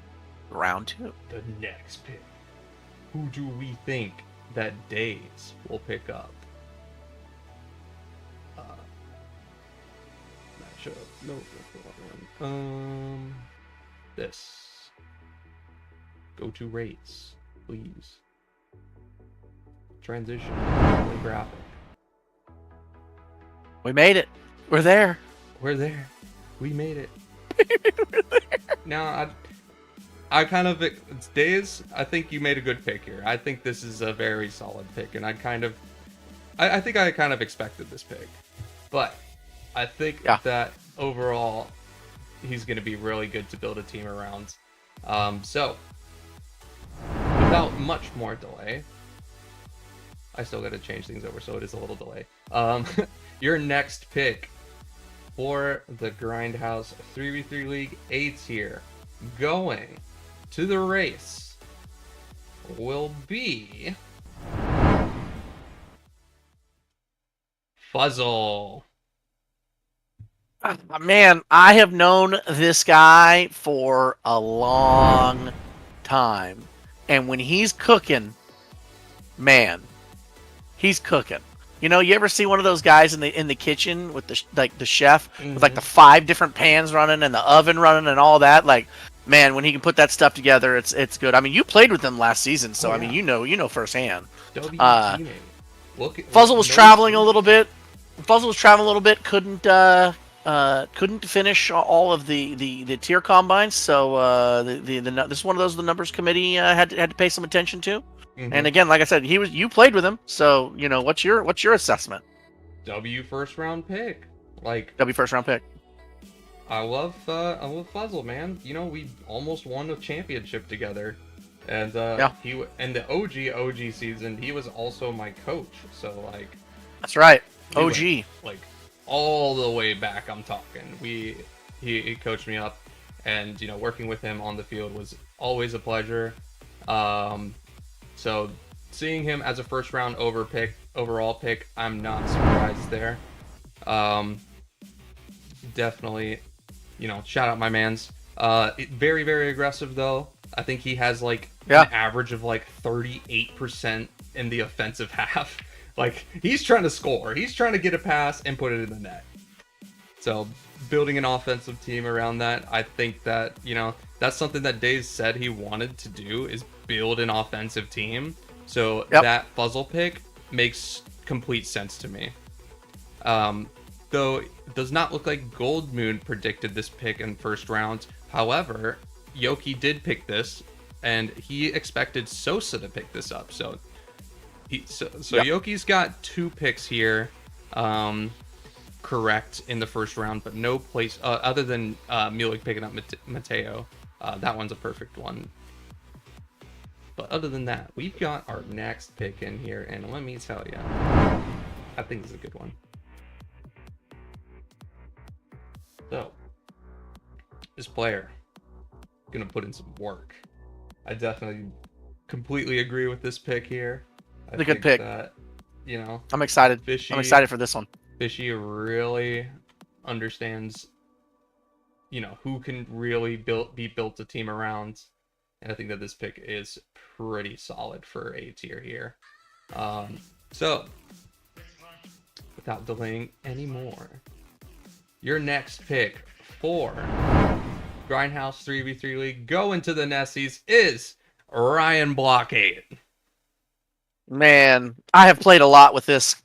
round 2. The next pick. Who do we think that Days will pick up? Matchup. No, this. Go to rates, please. transition holographic. We made it. We're there. We're there. We made it. Now, I kind of, it's Days, I think you made a good pick here. I think this is a very solid pick, and I think I kind of expected this pick. But I think that overall, he's going to be really good to build a team around. So, without much more delay, I still got to change things over, so it is a little delay. Your next pick for the Grindhouse 3v3 League A tier going to the race will be Fuzzle. Man, I have known this guy for a long time. And when he's cooking, man, he's cooking. You know, you ever see one of those guys in the kitchen with the chef with like the 5 different pans running and the oven running and all that? Like, man, when he can put that stuff together, it's good. I mean, you played with him last season, so I mean, you know firsthand. Fuzzle was traveling a little bit. Couldn't finish all of the tier combines, so this is one of those the numbers committee had to pay some attention to. And again, like I said, you played with him, so you know what's your assessment? W first round pick. Like W first round pick. I love Fuzzle, man. You know, we almost won a championship together, and he in the OG season he was also my coach. So like, that's right, OG. Like all the way back, I'm talking. He coached me up, and you know, working with him on the field was always a pleasure. So seeing him as a first round overall pick, I'm not surprised there. Definitely, you know, shout out my mans. Very, very aggressive though. I think he has like an average of like 38% in the offensive half. Like, he's trying to score. He's trying to get a pass and put it in the net. So building an offensive team around that, I think that, you know, that's something that Days said he wanted to do, is build an offensive team. So that Fuzzle pick makes complete sense to me. Though it does not look like Gold Moon predicted this pick in first round. However, Yoki did pick this, and he expected Sosa to pick this up. So Yoki's got 2 picks here, correct in the first round, but no place other than Mulik picking up Mateo. That one's a perfect one. But other than that, we've got our next pick in here, and let me tell you, I think this is a good one. So, this player gonna put in some work. I definitely completely agree with this pick here. It's a good pick. That, you know, I'm excited. Fishy, I'm excited for this one. Fishy really understands, you know, who can really be built a team around. And I think that this pick is pretty solid for A tier here. So, without delaying anymore, your next pick for Grindhouse 3v3 League going to the Nessies is Ryan Blockade. Man, I have played a lot with this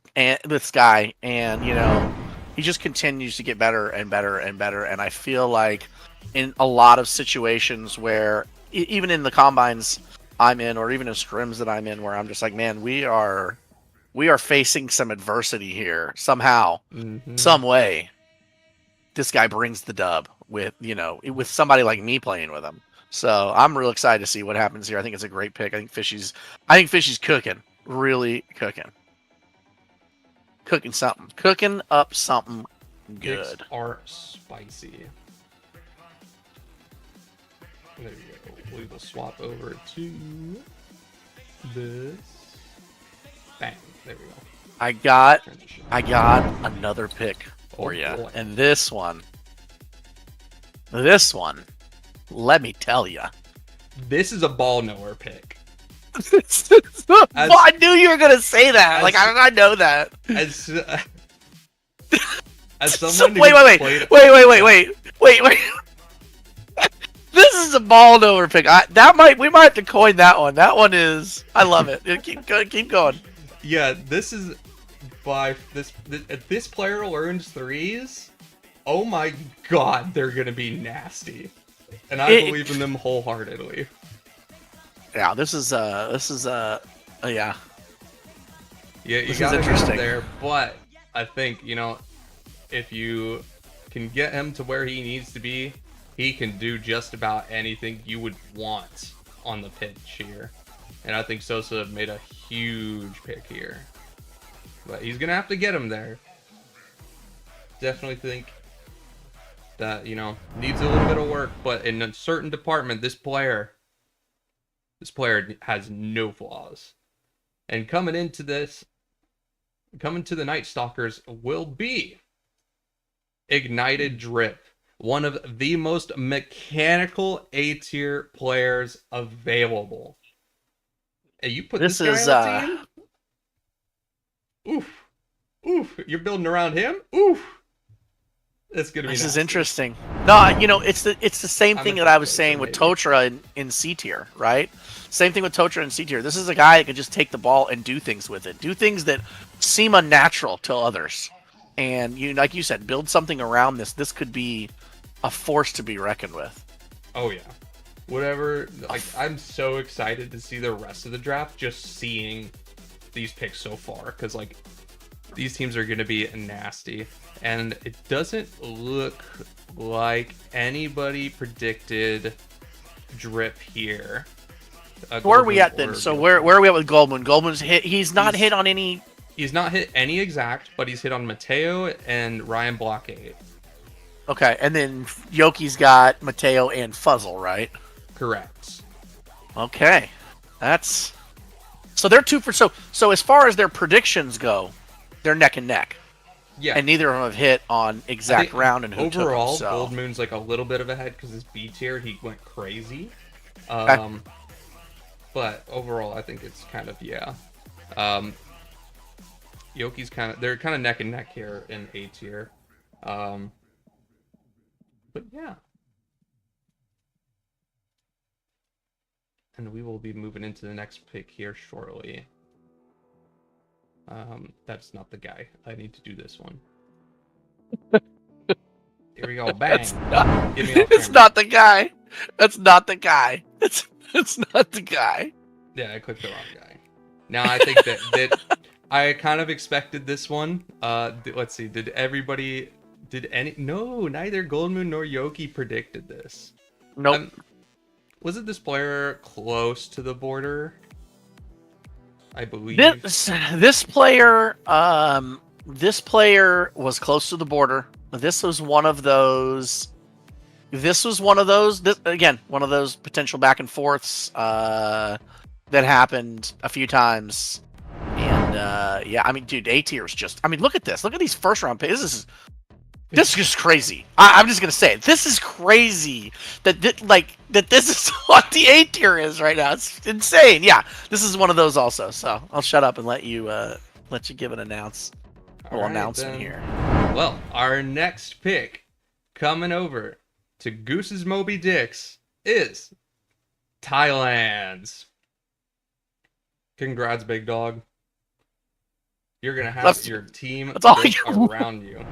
guy, and you know, he just continues to get better and better and better. And I feel like in a lot of situations where, even in the combines I'm in, or even in scrims that I'm in, where I'm just like, man, we are facing some adversity here somehow, some way. This guy brings the dub with somebody like me playing with him. So I'm real excited to see what happens here. I think it's a great pick. I think Fishy's cooking, really cooking up something good. Picks are spicy. There you go. We will swap over to this. Bang. There we go. I got Transition. another pick for you, boy. and this one, let me tell you, This is a ball knower pick. I knew you were gonna say that. Like, I know that. As someone Wait. This is a ball knower pick. We might have to coin that one. That one is. I love it. Keep going. Yeah, this is by if this player learns threes, oh my god, they're gonna be nasty. And I believe in them wholeheartedly. Yeah, yeah. Yeah, you This is gotta get him interesting. there, but I think, if you can get him to where he needs to be, he can do just about anything you would want on the pitch here. And I think Sosa made a huge pick here. But he's going to have to get him there. Definitely think that, needs a little bit of work, but in a certain department, this player has no flaws. And coming to the Night Stalkers will be Ignited Drip, one of the most mechanical A-tier players available. And you put this guy on the team? Oof. You're building around him? Oof. It's gonna be This is nasty. interesting. No, it's the same I'm thing a that I was Totra, saying so with maybe. Totra in C tier, right? Same thing with Totra in C tier. This is a guy that can just take the ball and do things with it, do things that seem unnatural to others, and like you said, build something around this. This could be a force to be reckoned with. Oh yeah. Whatever. Like, I'm so excited to see the rest of the draft. Just seeing these picks so far, because these teams are going to be nasty, and it doesn't look like anybody predicted Drip here. Where are we Goldmoon at then? or So Drip. where are we at with Goldmoon? Goldmoon's hit. He's not hit on any. He's not hit any exact, but he's hit on Mateo and Ryan Blockade. Okay, and then Yoki's got Mateo and Fuzzle, right? Correct. Okay, that's so they're two for so as far as their predictions go, they're neck and neck, Yeah. and neither of them have hit on I exact think round and who overall, took them, so. Gold Moon's like a little bit of a head because his B tier he went crazy. Okay. But overall, I think it's kind of Yoki's they're kind of neck and neck here in A tier. But yeah. And we will be moving into the next pick here shortly. That's not the guy. I need to do this one. Here we go. Bang. That's not, Get me off it's camera. not the guy. That's not the guy. It's not the guy. Yeah, I clicked the wrong guy. Now I think that I kind of expected this one. Let's see. No, neither Goldmoon nor Yoki predicted this. Nope. Wasn't this player close to the border? I believe. This player was close to the border. This was one of those. This again, one of those potential back and forths that happened a few times. And yeah, I mean, dude, A tier is just. I mean, look at this. Look at these first round picks. This is just crazy. I'm just gonna say it. This is crazy that this is what the A tier is right now. It's insane. Yeah, this is one of those also. So I'll shut up and let you give an announcement then. here. Well, our next pick coming over to Goose's Moby Dicks is Thailand's. Congrats, big dog. You're gonna have your team that's all built you- around you.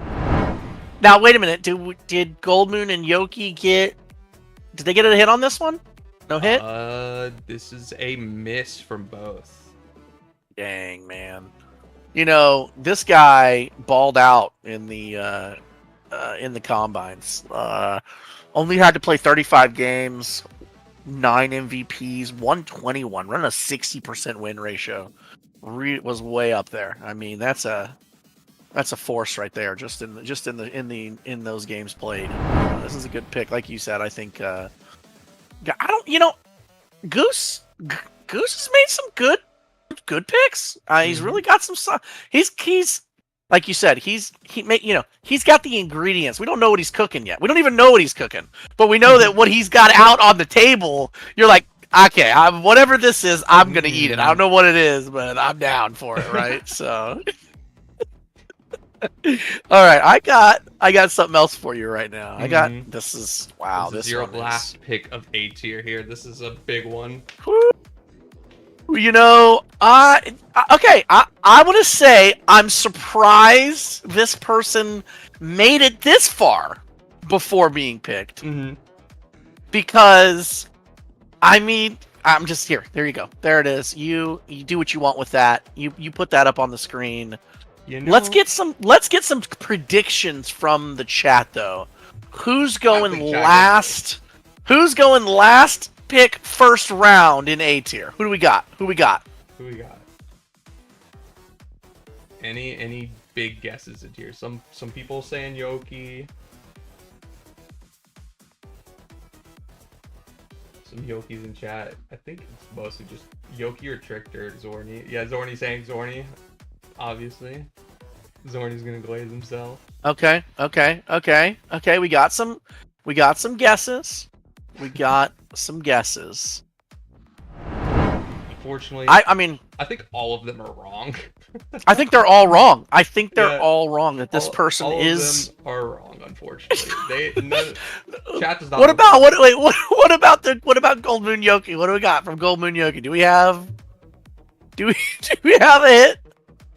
Now wait a minute. Did Goldmoon and Yoki Did they get a hit on this one? No hit. This is a miss from both. Dang, man. You know, this guy balled out in the combines. Only had to play 35 games, 9 MVPs, 121, running a 60% win ratio. Was way up there. I mean, that's a force right there. Just in those games played. This is a good pick, like you said. I think. Goose has made some good picks. He's really got some stuff. He's like you said. He's got the ingredients. We don't know what he's cooking yet. We don't even know what he's cooking, but we know that what he's got out on the table. You're like, okay, whatever this is, I'm gonna eat it. I don't know what it is, but I'm down for it, right? So, all right, I got something else for you right now. This is wow. This is your last pick of A tier here. This is a big one. Woo. You know, okay. I want to say I'm surprised this person made it this far before being picked Mm-hmm. because, I mean, I'm just here. There you go. There it is. You do what you want with that. You put that up on the screen. You know, Let's get some predictions from the chat though. Who's going think Chad last? Who's going last pick first round in A tier? Who do we got? Who we got? Any big guesses in here? Some people saying Yoki. Some Yokis in chat. I think it's mostly just Yoki or Tricked or Zorni. Yeah, Zorni saying Zorni. Obviously. Zorni's gonna glaze himself. Okay. We got some guesses. Unfortunately, I mean, I think all of them are wrong. I think they're all wrong. I think they're Yeah. all wrong. That this person all is. of them are wrong, unfortunately. Chat does not. What about what about Gold Moon Yoki? What do we got from Gold Moon Yoki? Do we have a hit?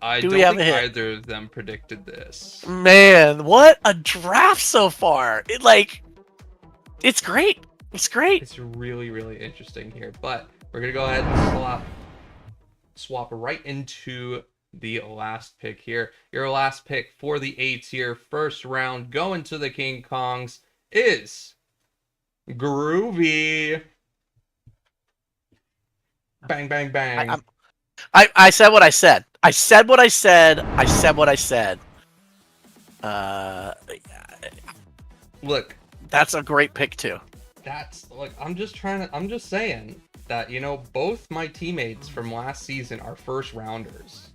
I do don't we have think a hit? either of them predicted this. Man, what a draft so far! It's great. It's great. It's really, really interesting here. But we're gonna go ahead and swap right into the last pick here. Your last pick for the A tier first round going to the King Kongs is Groovy. Bang, bang, bang. I said what I said. I said what I said. I said what I said. Look, That's a great pick too. that's like I'm just saying that, you know, both my teammates from last season are first rounders.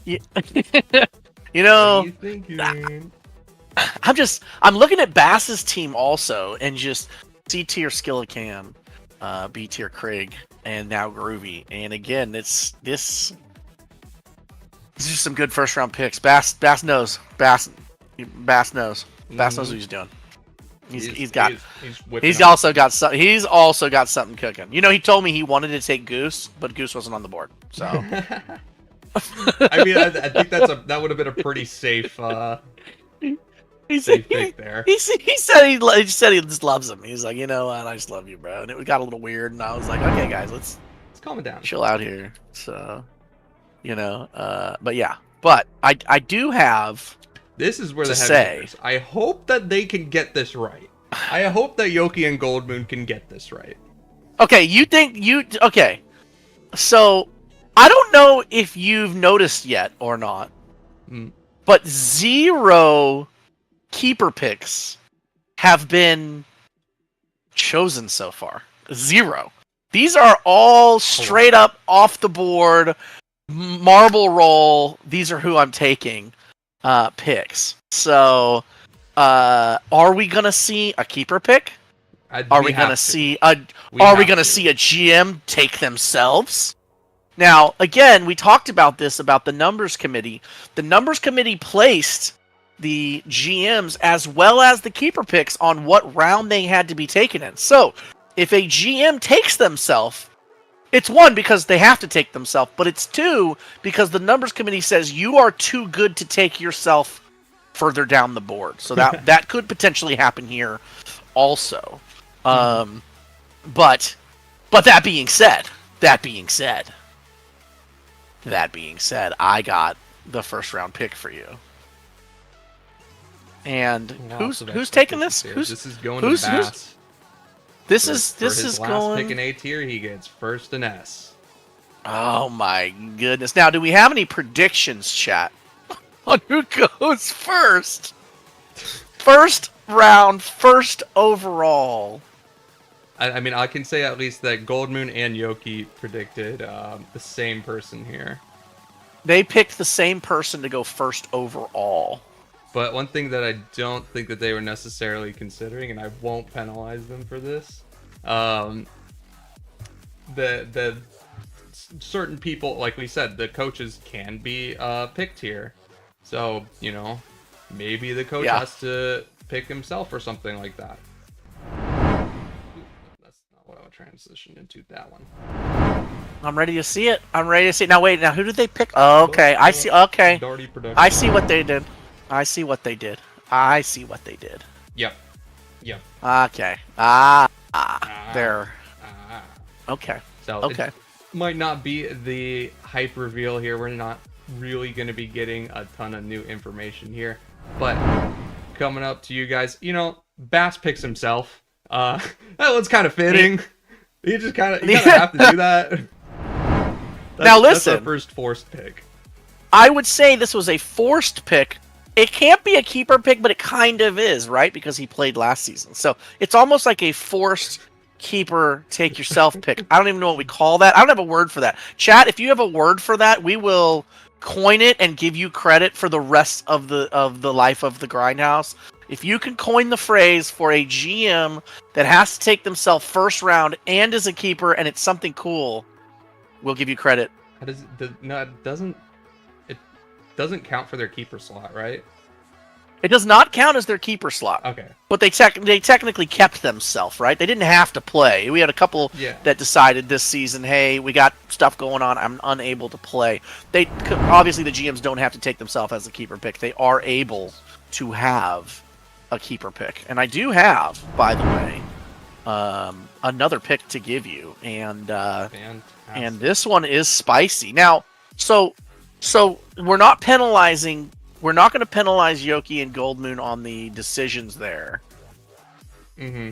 you What know, are you thinking? I'm looking at Bass's team also, and just C tier Skillacam, B tier Craig, and now Groovy. And again, these are some good first round picks. Bass knows. Bass knows. Bass knows what he's doing. He's also got something cooking. You know, he told me he wanted to take Goose, but Goose wasn't on the board. So I mean, I think that would have been a pretty safe safe pick there. He said he just loves him. He's like, you know what, I just love you, bro. And it got a little weird, and I was like, okay, guys, let's Calm it down. chill out here. So, you know, but yeah, but I do have. This is where the to heavy say- hitters. I hope that they can get this right. I hope that Yoki and Goldmoon can get this right. Okay, okay. So I don't know if you've noticed yet or not, Mm. but 0 keeper picks have been chosen so far. 0. These are all straight up off the board, marble roll. These are who I'm taking picks. So are we gonna see a keeper pick? Are we gonna see a GM take themselves? Now, again, we talked about this about the numbers committee. The numbers committee placed the GMs as well as the keeper picks on what round they had to be taken in. So, if a GM takes themselves, it's 1 because they have to take themselves, but it's 2 because the numbers committee says you are too good to take yourself further down the board. So that could potentially happen here also. But that being said, I got the first round pick for you. And Lots of who's taking this? expectations here. This is going who's- to Bass. This For is his last going. pick in A tier, he gets first in S. Oh my goodness! Now, do we have any predictions, chat, on who goes first? First round, first overall. I mean, I can say at least that Goldmoon and Yoki predicted the same person here. They picked the same person to go first overall. But one thing that I don't think that they were necessarily considering, and I won't penalize them for this, the certain people, like we said, the coaches can be picked here. So, you know, maybe the coach has to pick himself or something like that. Ooh, that's not what I I'll transition into that one. I'm ready to see it. I'm ready to see it. Now wait, now who did they pick? Oh, okay, I see. Okay, Doherty production. I see what they did. I see what they did. I see what they did. Yep. Yep. Okay. There. Ah. Okay. So Okay. it might not be the hype reveal here. We're not really going to be getting a ton of new information here. But coming up to you guys, Bass picks himself. That one's kind of fitting. You just kind of have to do that. Now That's our listen. first forced pick. I would say this was a forced pick. It can't be a keeper pick, but it kind of is, right? Because he played last season. So it's almost like a forced keeper take yourself pick. I don't even know what we call that. I don't have a word for that. Chat, if you have a word for that, we will coin it and give you credit for the rest of the life of the Grindhouse. If you can coin the phrase for a GM that has to take themselves first round and is a keeper and it's something cool, we'll give you credit. How does it? No, it doesn't. It doesn't count for their keeper slot, right? It does not count as their keeper slot. Okay. But they technically kept themselves, right? They didn't have to play. We had a couple that decided this season, hey, we got stuff going on, I'm unable to play. Obviously the GMs don't have to take themselves as a keeper pick. They are able to have a keeper pick. And I do have, by the way, another pick to give you. And this one is spicy. Now, so we're not penalizing. We're not going to penalize Yoki and Goldmoon on the decisions there. Mm-hmm.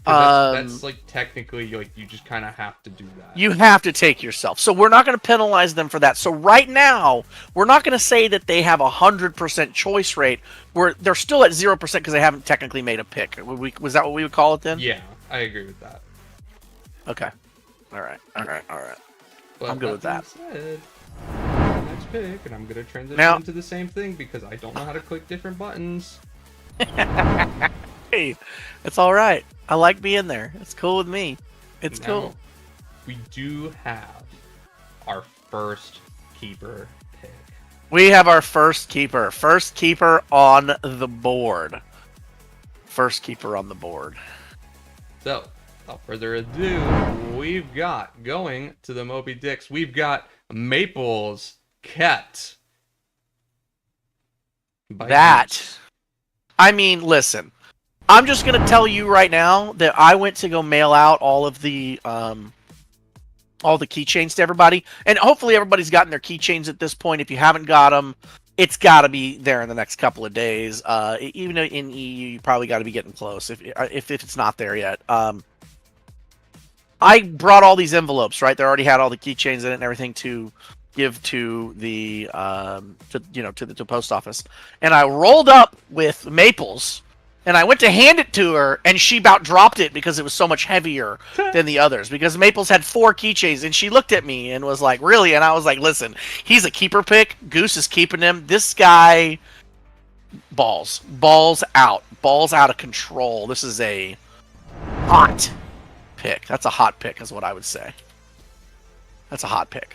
That's like technically like you just kind of have to do that. You have to take yourself. So we're not going to penalize them for that. So right now, we're not going to say that they have 100% choice rate. They're still at 0% because they haven't technically made a pick. Was that what we would call it then? Yeah, I agree with that. Okay. All right. But I'm good with that. Said, next pick, and I'm gonna transition Now- into the same thing because I don't know how to click different buttons. Hey, it's all right. I like being there. It's cool with me. It's Now, cool. We do have our first keeper pick. We have our first keeper. First keeper on the board. First keeper on the board. So, without further ado, we've got going to the Moby Dicks. We've got Maples Ket. I mean, listen. I'm just gonna tell you right now that I went to go mail out all the keychains to everybody, and hopefully everybody's gotten their keychains at this point. If you haven't got them, it's got to be there in the next couple of days. Even in EU, you probably got to be getting close if it's not there yet. I brought all these envelopes, right? They already had all the keychains in it and everything to give to the to the post office, and I rolled up with Maples. And I went to hand it to her, and she about dropped it because it was so much heavier than the others. Because Maples had 4 keychains, and she looked at me and was like, really? And I was like, listen, he's a keeper pick. Goose is keeping him. This guy, balls out of control. This is a hot pick. That's a hot pick is what I would say. That's a hot pick.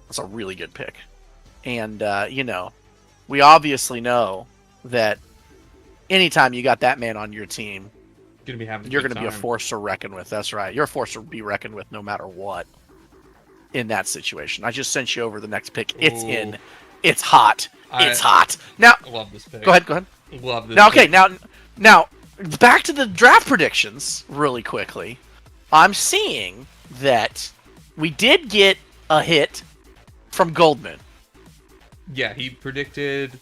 That's a really good pick. And, we obviously know that anytime you got that man on your team, you're going to be a force to reckon with. That's right. You're a force to be reckoned with no matter what in that situation. I just sent you over the next pick. It's in. It's hot. It's hot. Now, I love this pick. Go ahead. Love this Now, pick. okay, now, back to the draft predictions really quickly. I'm seeing that we did get a hit from Goldman. Yeah, he predicted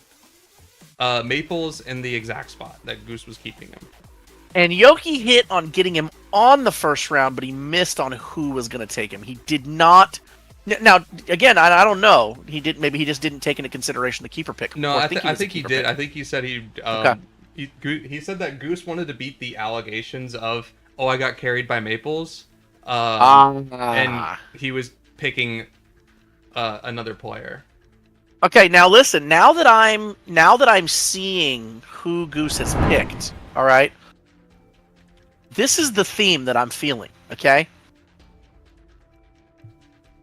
Maples in the exact spot that Goose was keeping him. And Yoki hit on getting him on the first round, but he missed on who was going to take him. He did not. Now, again, I don't know. Maybe he just didn't take into consideration the keeper pick. No, I think he did. Pick. I think he said he said that Goose wanted to beat the allegations of, I got carried by Maples. And he was picking another player. Okay, now listen. Now that I'm seeing who Goose has picked, all right. This is the theme that I'm feeling. Okay.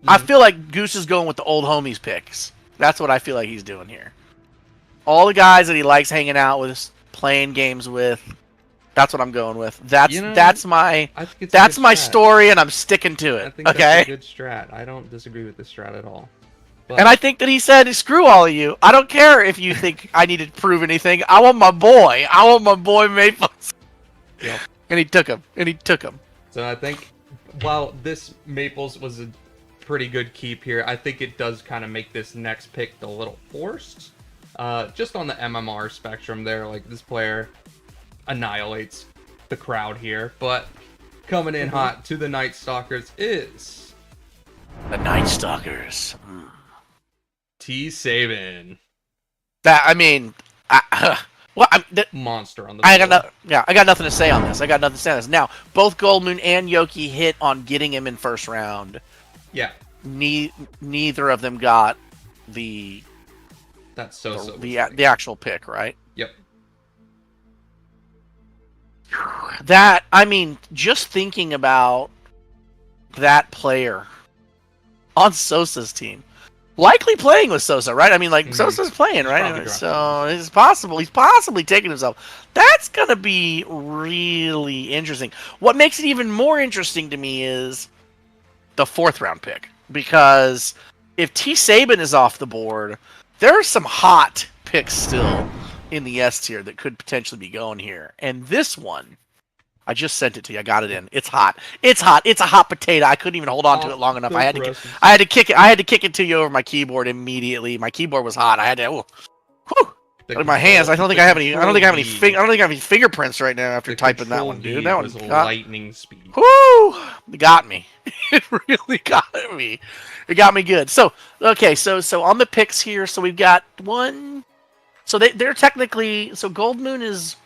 I feel like Goose is going with the old homies picks. That's what I feel like he's doing here. All the guys that he likes hanging out with, playing games with, That's what I'm going with. That's You know, that's my I think it's a that's good my strat. story, and I'm sticking to I it. think Okay. that's a good strat. I don't disagree with this strat at all. But And I think that he said, "Screw all of you. I don't care if you think I need to prove anything. I want my boy. I want my boy Maples." Yep. And he took him. And he took him. So I think while this Maples was a pretty good keep here, I think it does kind of make this next pick a little forced. Just on the MMR spectrum there, like this player annihilates the crowd here. But coming in hot to the Night Stalkers is The Night Stalkers. T. Sabin. That I mean, well, Monster on the I got board. I got nothing to say on this. I got nothing to say on this. Now, both Gold Moon and Yoki hit on getting him in first round. Yeah, Neither of them got the that's so the actual pick, right? Yep. That I mean, just thinking about that player on Sosa's team, likely playing with Sosa, right? I mean, like Sosa's playing, probably right? dropped So it's possible he's possibly taking himself. That's gonna be really interesting. What makes it even more interesting to me is the 4th round pick, because if T. Sabin is off the board, there are some hot picks still in the S tier that could potentially be going here. And this one, I just sent it to you. I got it in. It's hot. It's hot. It's a hot potato. I couldn't even hold on to it long enough. I had to kick it. I had to kick it to you over my keyboard immediately. My keyboard was hot. I had to. Whew. Look at my hands. I don't think I have any. I don't think I have any fingerprints right now after typing that one, dude. That one was got, lightning speed. whoo! It got me. It really got me. It got me good. So okay. So on the picks here. So we've got one. So they're technically. So Gold Moon is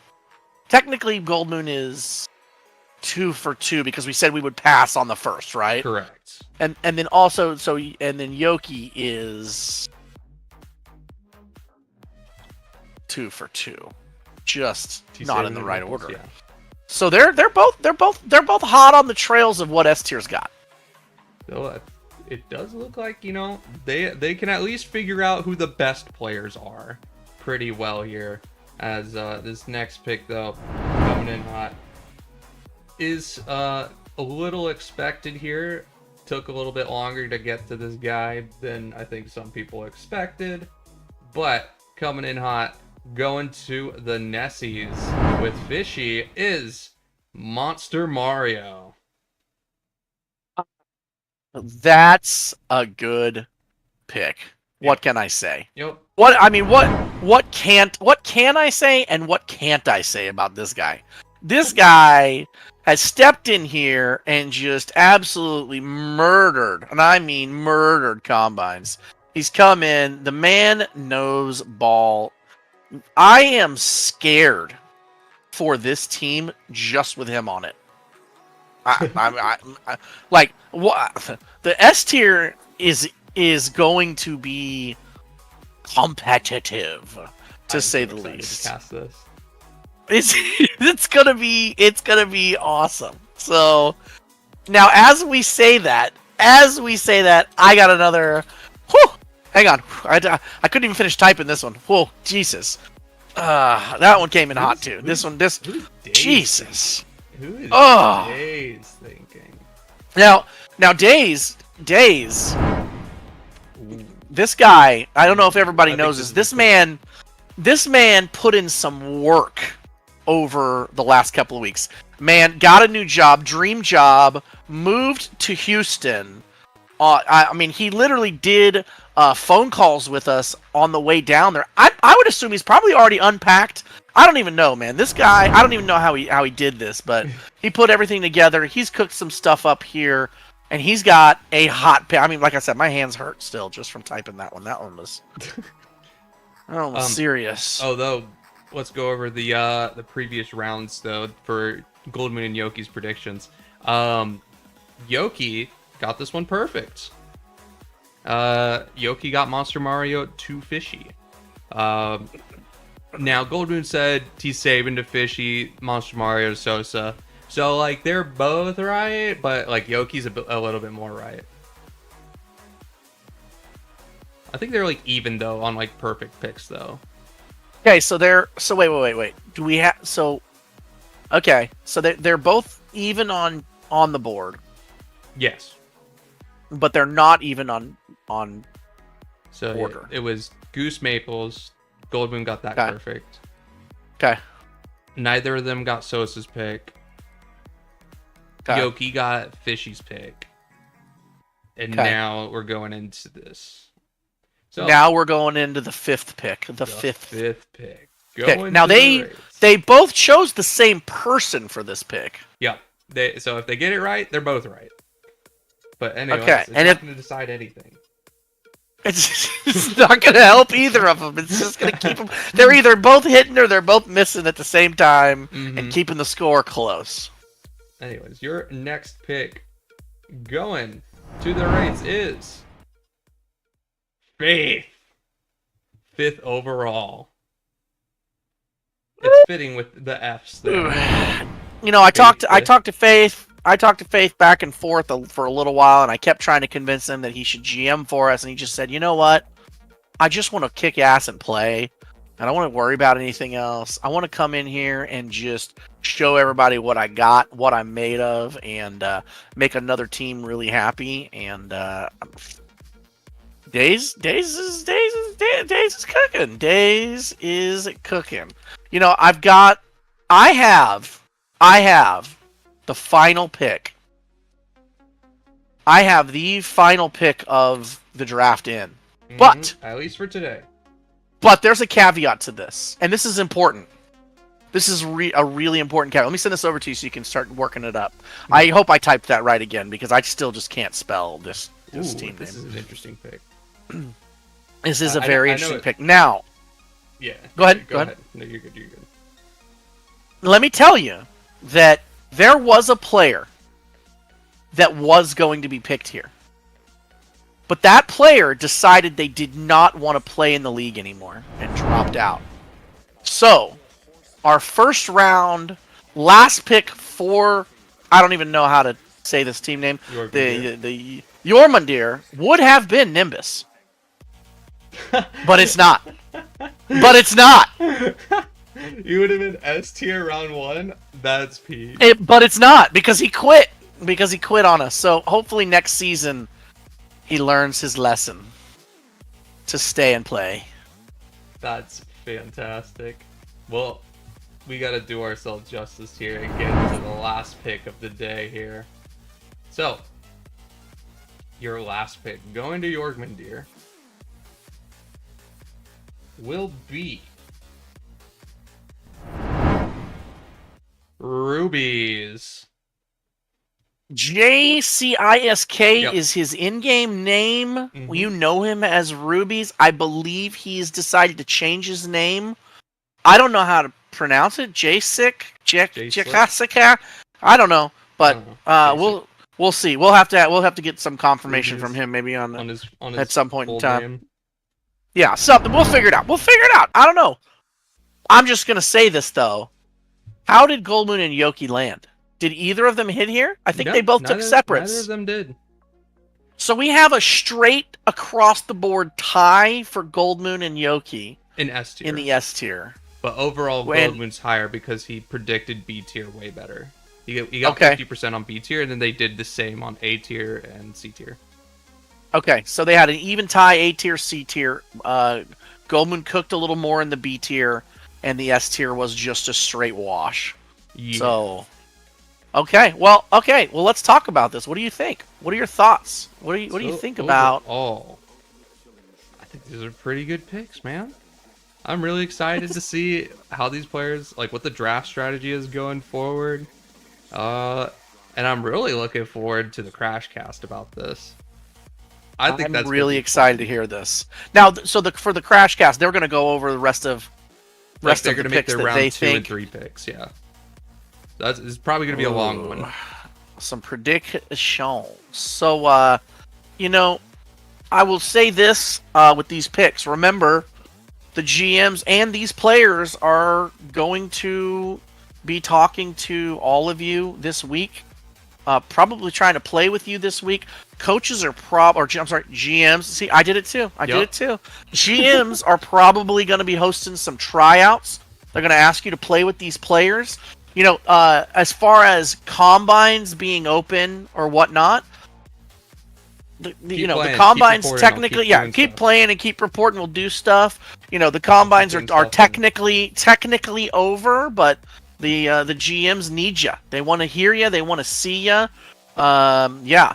2 for 2 because we said we would pass on the first, right? Correct. And then also and then Yoki is 2 for 2, just not in the right order. Yeah. So they're both hot on the trails of what S tier's got. So it does look like, they can at least figure out who the best players are pretty well here. As this next pick though, coming in hot, is a little expected here. Took a little bit longer to get to this guy than I think some people expected, but coming in hot, going to the Nessies with Fishy is Monster Mario. That's a good pick. What can I say? Yep. What can I say and what can't I say about this guy? This guy has stepped in here and just absolutely murdered, and I mean murdered, combines. He's come in. The man knows ball. I am scared for this team just with him on it. Like what? The S tier is going to be competitive, to say the least. Cast this. It's gonna be awesome. So now, as we say that, I got another. Whew, hang on, I couldn't even finish typing this one. Whoa, Jesus. That one came in hot too. Jesus. Who is Oh. Days thinking? Now, Days. Ooh. This guy, I don't know if everybody I knows think this. This man put in some work over the last couple of weeks. Man got a new job, dream job, moved to Houston. I mean, he literally did phone calls with us on the way down there. I would assume he's probably already unpacked. I don't even know, man. This guy, I don't even know how he did this, but he put everything together. He's cooked some stuff up here, and he's got a hot pick. I mean, like I said, my hands hurt still just from typing that one. That one was serious. Oh, though, let's go over the previous rounds though for Gold Moon and Yoki's predictions. Yoki got this one perfect. Yoki got Monster Mario to Fishy. Now Gold Moon said T. Sabin to Fishy, Monster Mario to Sosa. So like they're both right, but like Yoki's a little bit more right. I think they're like even though on like perfect picks though. Okay, so wait. Do we have Okay, so they're both even on the board, Yes. but they're not even on. So Order. it was Goose Maples. Goldmoon got that Okay. perfect. Okay. Neither of them got Sosa's pick. Okay. Yoki got Fishy's pick. And Okay. now we're going into this. So Now we're going into the fifth pick. The the fifth. pick. Okay, Going now to the race. they both chose the same person for this pick. Yeah. So if they get it right, they're both right. But anyway, Okay, it's and not going to decide anything. It's not going to help either of them. It's just going to keep them. They're either both hitting or they're both missing at the same time Mhm. and keeping the score close. Anyways, your next pick going to the race is Faith. 5th overall. It's fitting with the F's there. You know, I talked Faith. to Faith. I talked to Faith back and forth for a little while, and I kept trying to convince him that he should GM for us, and he just said, "You know what? I just want to kick ass and play. I don't want to worry about anything else. I want to come in here and just show everybody what I got, what I'm made of, and make another team really happy." And Days is cooking. Days is cooking. You know, I have the final pick. I have the final pick of the draft in. But Mhm, at least for today. But there's a caveat to this, and this is important. This is a really important caveat. Let me send this over to you so you can start working it up. I hope I typed that right again because I still just can't spell this Ooh, team this name. is an interesting pick. This is a I very know interesting it. pick. Now, Yeah. Go ahead, Go go ahead. No, you're good. You're good. let me tell you that there was a player that was going to be picked here. But that player decided they did not want to play in the league anymore and dropped out. So, our first round, last pick for, I don't even know how to say this team name, the Jormundir would have been Nimbus. But it's not. But it's not. You would have been S tier round 1. That's P. But it's not because he quit. Because he quit on us. So hopefully next season he learns his lesson to stay and play. That's fantastic. Well, we got to do ourselves justice here and get into the last pick of the day here. So, your last pick going to Jormundir will be Rubies. JCISK Yep. is his in-game name. Mhm. You know him as Rubies. I believe he's decided to change his name. I don't know how to pronounce it. Jacek? Jacasika? I don't know, but Jacek. we'll see. We'll have to get some confirmation Rubies from him maybe on on his at some point in full time. name. Yeah, something. We'll figure it out. I don't know. I'm just gonna say this though. How did Goldmoon and Yoki land? Did either of them hit here? I think No, they both took neither separates. of them did. So we have a straight across the board tie for Goldmoon and Yoki In S tier. in the S tier. But overall, When- Goldmoon's higher because he predicted B tier way better. He got Okay. 50% on B tier, and then they did the same on A tier and C tier. Okay, so they had an even tie, A tier, C tier. Goldmoon cooked a little more in the B tier, and the S tier was just a straight wash. Yeah. So, okay, well, let's talk about this. What do you think? What are your thoughts? What do you think about? Oh, I think these are pretty good picks, man. I'm really excited to see how these players, like what the draft strategy is going forward. And I'm really looking forward to the Crash Cast about this. I think I'm that's really gonna be excited to hear this. Now, for the Crash Cast, they're going to go over the rest of like they're the gonna make picks their that round they 2 and think. 3 picks. Yeah, it's probably gonna be a long one. Some predictions. So, you know, I will say this with these picks. Remember, the GMs and these players are going to be talking to all of you this week. Probably trying to play with you this week. Coaches are GMs. See, I did it too. I did Yep. it too. GMs are probably going to be hosting some tryouts. They're going to ask you to play with these players. as far as combines being open or whatnot, the playing, keep combines reporting, I'll technically, keep doing keep stuff. playing and keep reporting. We'll do stuff. The combines doing are stuff technically over, but the GMs need you. They want to hear you. They want to see you. Yeah.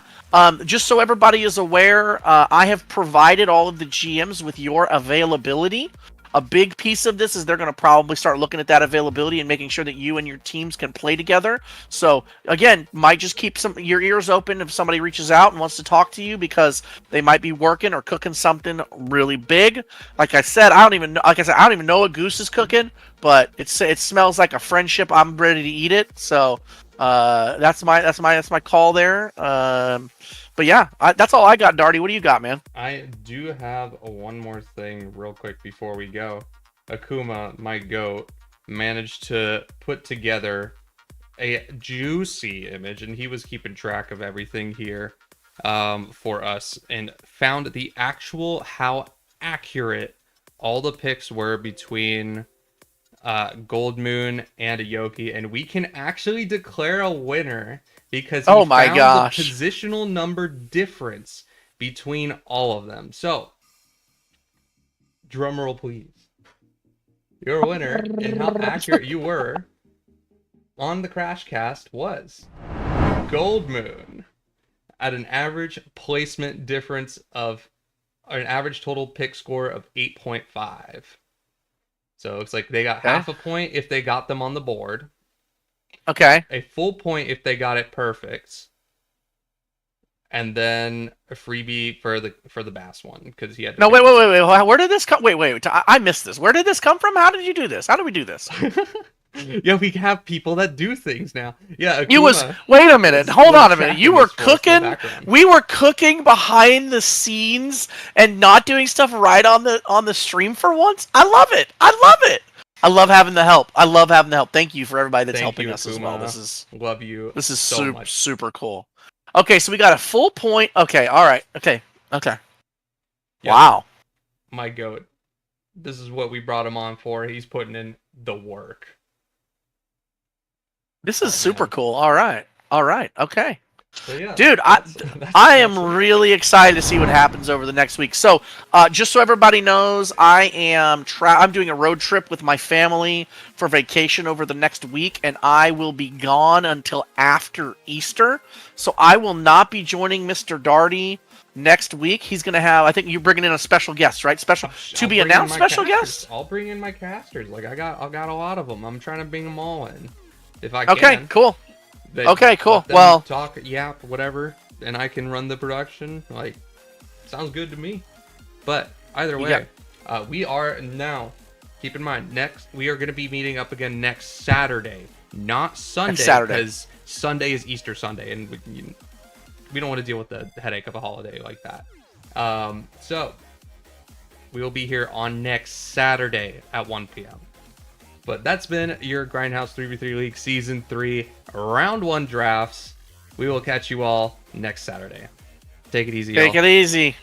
Just so everybody is aware, I have provided all of the GMs with your availability. A big piece of this is they're going to probably start looking at that availability and making sure that you and your teams can play together. So again, might just keep your ears open if somebody reaches out and wants to talk to you, because they might be working or cooking something really big. Like I said, I don't even know what Goose is cooking, but it smells like a friendship. I'm ready to eat it. So that's my call there. But yeah, that's all I got, Darty. What do you got, man? I do have one more thing real quick before we go. Akuma, my goat, managed to put together a juicy image, and he was keeping track of everything here for us, and found the actual how accurate all the picks were between Gold Moon and Aoki, and we can actually declare a winner because he found the positional number difference between all of them. So, drum roll please. Your winner and how accurate you were on the Crashcast was Gold Moon at an average placement difference of an average total pick score of 8.5. So it looks like they got half a point if they got them on the board. Okay. A full point if they got it perfect. And then a freebie for the bass one because he had to. No, wait. Where did this come? Wait. I missed this. Where did this come from? How did you do this? How did we do this? Yeah, we have people that do things now. Yeah, Akuma, wait a minute. Hold on a minute. You were cooking. We were cooking behind the scenes and not doing stuff right on the stream for once. I love it. I love having the help. Thank you for everybody that's helping us as well. Love you. This is so much. super cool. Okay, so we got a full point. Okay, all right. Okay. Yeah. Wow. My goat. This is what we brought him on for. He's putting in the work. This is super cool. All right. Okay. So yeah, dude, I am really excited to see what happens over the next week. So, just so everybody knows, I'm doing a road trip with my family for vacation over the next week, and I will be gone until after Easter. So I will not be joining Mr. Darty next week. He's gonna have, I think you're bringing in a special guest, right? To be announced special guest. I'll bring in my casters. Like I got a lot of them. I'm trying to bring them all in, if I can. Okay, cool. Well, talk, yap, whatever, and I can run the production. Like, sounds good to me. But either way, we are now. Keep in mind, we are going to be meeting up again next Saturday, not Sunday, because Sunday is Easter Sunday, and we don't want to deal with the headache of a holiday like that. So we will be here on next Saturday at 1 p.m. But that's been your Grindhouse 3v3 League Season 3 Round 1 drafts. We will catch you all next Saturday. Take it easy, y'all. Take it easy.